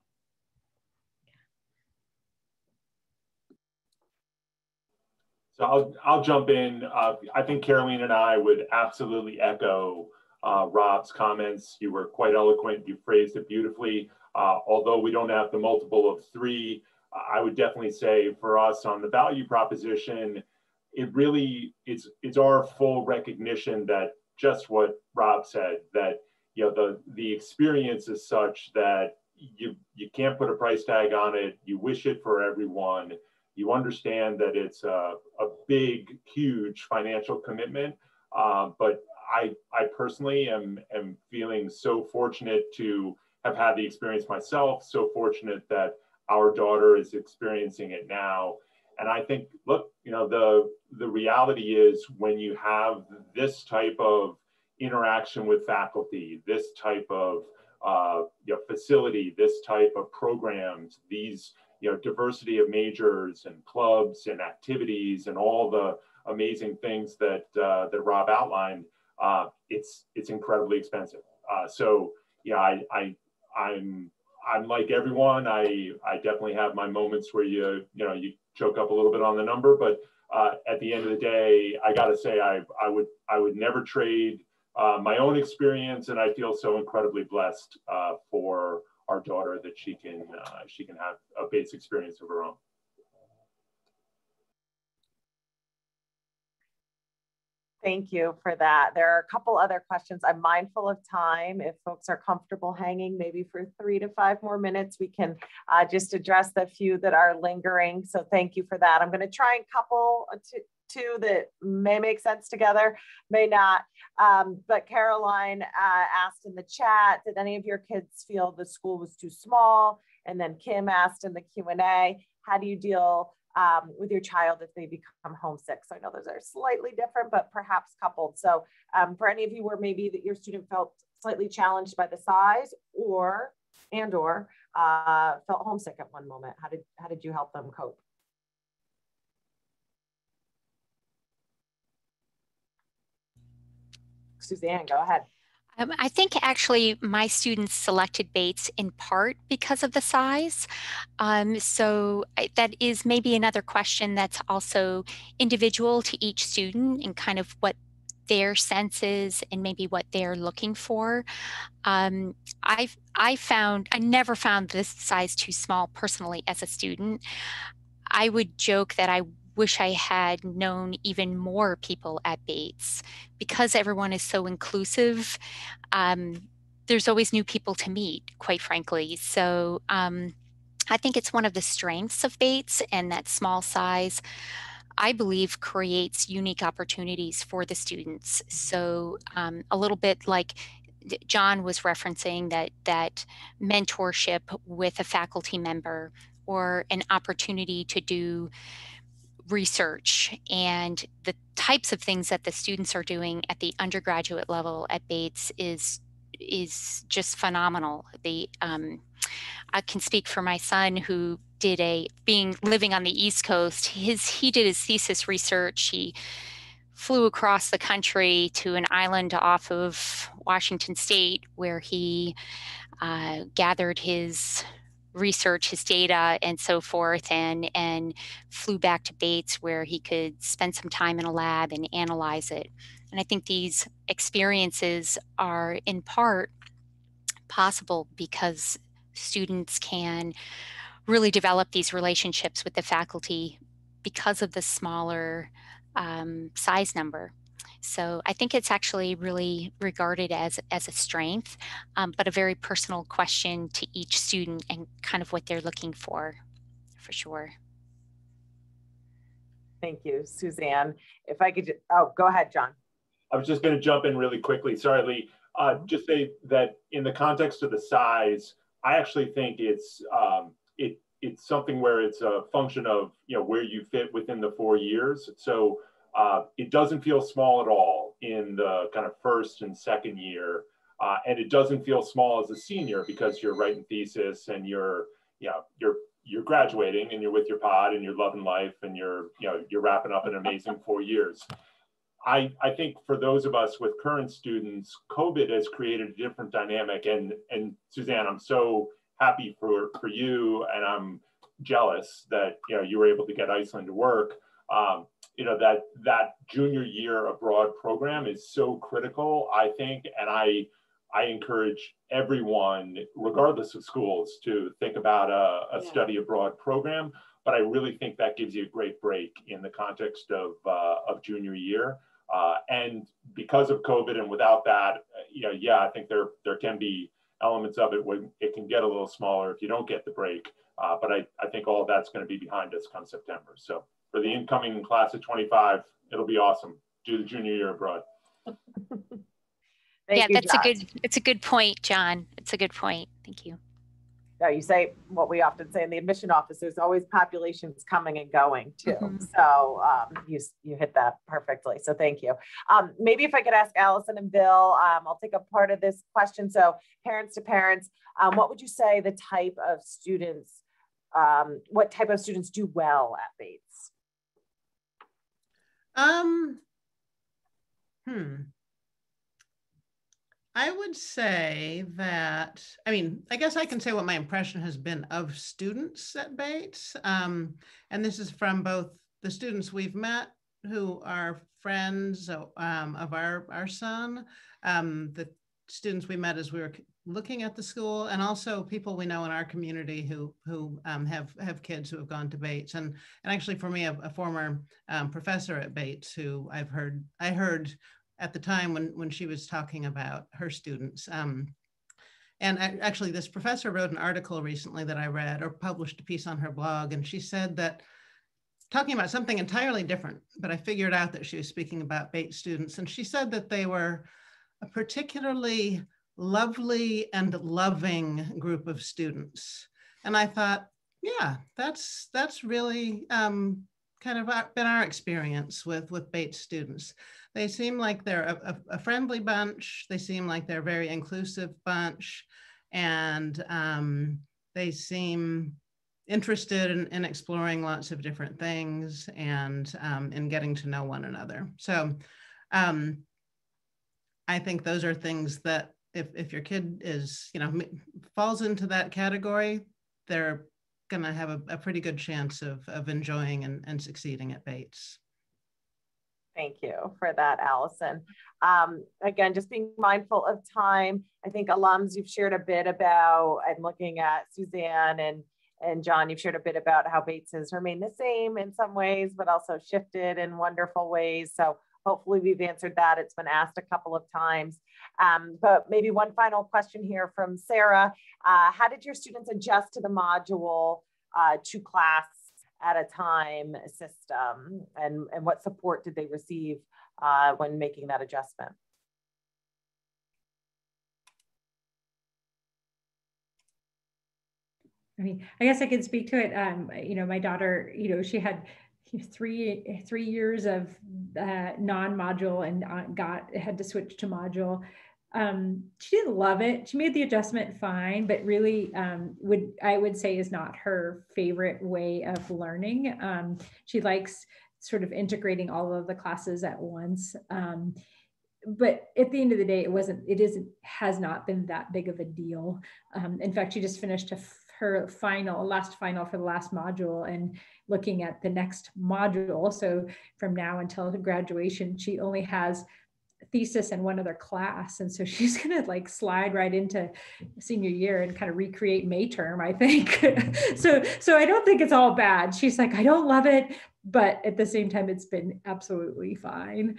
So I'll jump in. I think Caroleen and I would absolutely echo Rob's comments. You were quite eloquent. You phrased it beautifully. Although we don't have the multiple of 3, I would definitely say for us on the value proposition, it really it's our full recognition that just what Rob said, that the experience is such that you can't put a price tag on it. You wish it for everyone. You understand that it's a big, huge financial commitment, but I personally am feeling so fortunate to have had the experience myself, so fortunate that our daughter is experiencing it now. And I think, look, the reality is when you have this type of interaction with faculty, this type of facility, this type of programs, these diversity of majors and clubs and activities and all the amazing things that that Rob outlined, it's incredibly expensive. So yeah, I'm like everyone. I definitely have my moments where you choke up a little bit on the number, but at the end of the day, I got to say I would never trade my own experience, and I feel so incredibly blessed for our daughter that she can have a base experience of her own. Thank you for that. There are a couple other questions. I'm mindful of time. If folks are comfortable hanging maybe for 3 to 5 more minutes, we can just address the few that are lingering. So thank you for that. I'm going to try and couple two that may make sense together, may not. But Caroline asked in the chat, did any of your kids feel the school was too small? And then Kim asked in the Q&A, how do you deal with your child if they become homesick? So I know those are slightly different, but perhaps coupled. So for any of you where maybe that your student felt slightly challenged by the size or felt homesick at one moment, how did you help them cope? Suzanne, go ahead. I think actually my students selected Bates in part because of the size. So that is maybe another question that's also individual to each student and kind of what their sense is and maybe what they're looking for. I never found this size too small personally as a student. I would joke that I wish I had known even more people at Bates because everyone is so inclusive. There's always new people to meet, quite frankly. So I think it's one of the strengths of Bates, and that small size, I believe, creates unique opportunities for the students. So a little bit like John was referencing, that mentorship with a faculty member or an opportunity to do research and the types of things that the students are doing at the undergraduate level at Bates is just phenomenal. I can speak for my son who did living on the East Coast. He did his thesis research. He flew across the country to an island off of Washington State where he gathered his research, his data and so forth, and flew back to Bates where he could spend some time in a lab and analyze it. And I think these experiences are in part possible because students can really develop these relationships with the faculty because of the smaller size number. So I think it's actually really regarded as a strength, but a very personal question to each student and kind of what they're looking for sure. Thank you, Suzanne. If I could, oh, go ahead, John. I was just going to jump in really quickly. Sorry, Leigh. Just say that in the context of the size, I actually think it's something where it's a function of where you fit within the 4 years. So it doesn't feel small at all in the kind of first and second year, and it doesn't feel small as a senior because you're writing thesis and you're graduating and you're with your pod and you're loving life and you're wrapping up an amazing 4 years. I think for those of us with current students, COVID has created a different dynamic. And Suzanne, I'm so happy for you, and I'm jealous that you were able to get Iceland to work. That junior year abroad program is so critical, I think, and I encourage everyone, regardless of schools, to think about a study abroad program. But I really think that gives you a great break in the context of junior year. And because of COVID and without that, I think there can be elements of it when it can get a little smaller if you don't get the break. But I think all of that's going to be behind us come September. So for the incoming class of 25, it'll be awesome. Do the junior year abroad. It's a good point, John. It's a good point. Thank you. Yeah, you say what we often say in the admission office, there's always populations coming and going too. Mm-hmm. So you hit that perfectly. So thank you. Maybe if I could ask Allyson and Bill, I'll take a part of this question. So parents to parents, what would you say the type of students, what type of students do well at Bates? I would say that, I guess I can say what my impression has been of students at Bates. And this is from both the students we've met who are friends of our son, the students we met as we were looking at the school, and also people we know in our community who have kids who have gone to Bates. And actually for me, a former professor at Bates who I heard at the time when she was talking about her students. And actually this professor wrote an article recently that I read, or published a piece on her blog, and she said that, talking about something entirely different, but I figured out that she was speaking about Bates students, and she said that they were a particularly lovely and loving group of students. And I thought, yeah, that's really kind of been our experience with Bates students. They seem like they're a friendly bunch. They seem like they're a very inclusive bunch. And they seem interested in exploring lots of different things and in getting to know one another. So I think those are things that if your kid is, falls into that category, they're going to have a pretty good chance of enjoying and succeeding at Bates. Thank you for that, Allyson. Again, just being mindful of time. I think alums, you've shared a bit about, I'm looking at Suzanne and John, you've shared a bit about how Bates has remained the same in some ways, but also shifted in wonderful ways. So hopefully we've answered that. It's been asked a couple of times. But maybe one final question here from Sarah. How did your students adjust to the module 2 class at a time system, and what support did they receive when making that adjustment? I guess I could speak to it. My daughter, she had 3 years of non-module and had to switch to module. She didn't love it. She made the adjustment fine, but really I would say is not her favorite way of learning. She likes sort of integrating all of the classes at once. But at the end of the day, has not been that big of a deal. In fact, she just finished her last final for the last module and looking at the next module. So from now until graduation, she only has thesis and one other class. And so she's going to slide right into senior year and kind of recreate May term, I think. So I don't think it's all bad. She's like, I don't love it, but at the same time, it's been absolutely fine.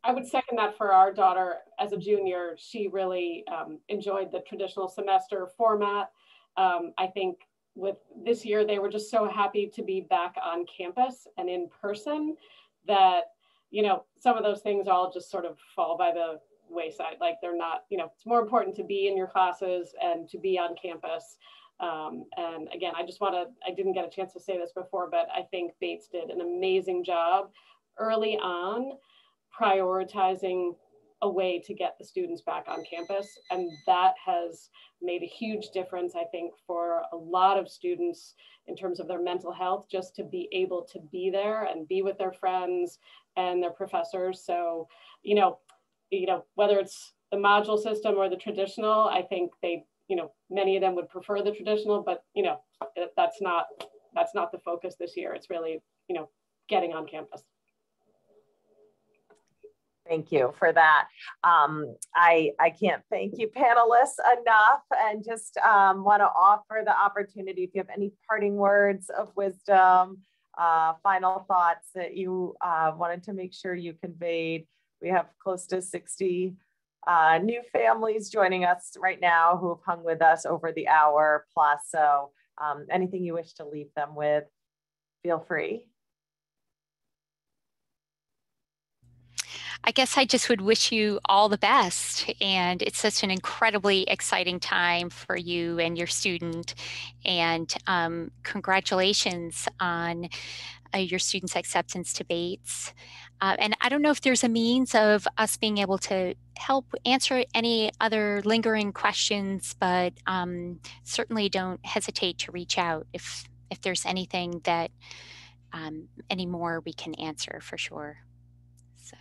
I would second that for our daughter as a junior. She really enjoyed the traditional semester format. I think with this year, they were just so happy to be back on campus and in person that, you know, some of those things all just sort of fall by the wayside. Like they're not, you know, it's more important to be in your classes and to be on campus. And again, I didn't get a chance to say this before, but I think Bates did an amazing job early on prioritizing a way to get the students back on campus. And that has made a huge difference, I think, for a lot of students in terms of their mental health, just to be able to be there and be with their friends and their professors. So, you know, whether it's the module system or the traditional, I think they, you know, many of them would prefer the traditional, but, you know, that's not the focus this year. It's really, you know, getting on campus. Thank you for that. I can't thank you panelists enough, and just want to offer the opportunity, if you have any parting words of wisdom, final thoughts that you wanted to make sure you conveyed. We have close to 60 new families joining us right now who have hung with us over the hour plus. So anything you wish to leave them with, feel free. I guess I just would wish you all the best. And it's such an incredibly exciting time for you and your student. And congratulations on your student's acceptance to Bates. And I don't know if there's a means of us being able to help answer any other lingering questions, but certainly don't hesitate to reach out if there's anything that any more we can answer for sure. So.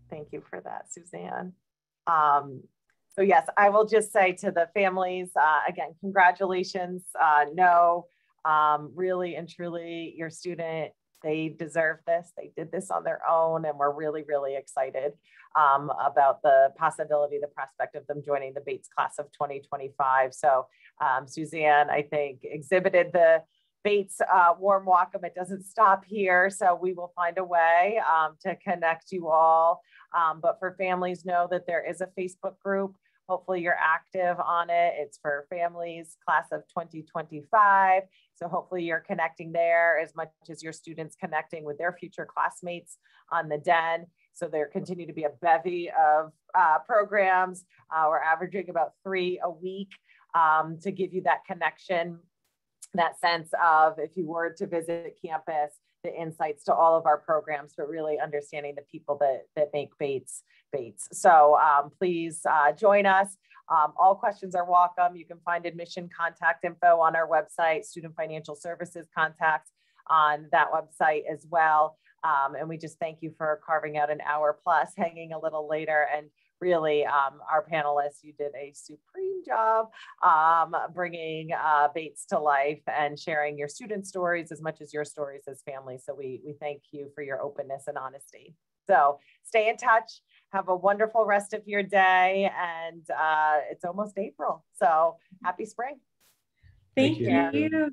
Thank you for that, Suzanne. So yes, I will just say to the families, again, congratulations. Really and truly, your student, they deserve this. They did this on their own, and we're really, really excited about the possibility, the prospect of them joining the Bates class of 2025. So Suzanne, I think, exhibited the Bates warm welcome. It doesn't stop here. So we will find a way to connect you all. But for families, know that there is a Facebook group. Hopefully you're active on it. It's for families, class of 2025. So hopefully you're connecting there as much as your students connecting with their future classmates on the Den. So there continue to be a bevy of programs. We're averaging about 3 a week to give you that connection, that sense of, if you were to visit campus, the insights to all of our programs, but really understanding the people that make Bates. So please join us. All questions are welcome. You can find admission contact info on our website, Student Financial Services contacts on that website as well. And we just thank you for carving out an hour plus, hanging a little later, and really, our panelists, you did a supreme job bringing Bates to life and sharing your student stories as much as your stories as families. So we thank you for your openness and honesty. So stay in touch. Have a wonderful rest of your day. And it's almost April. So happy spring. Thank you.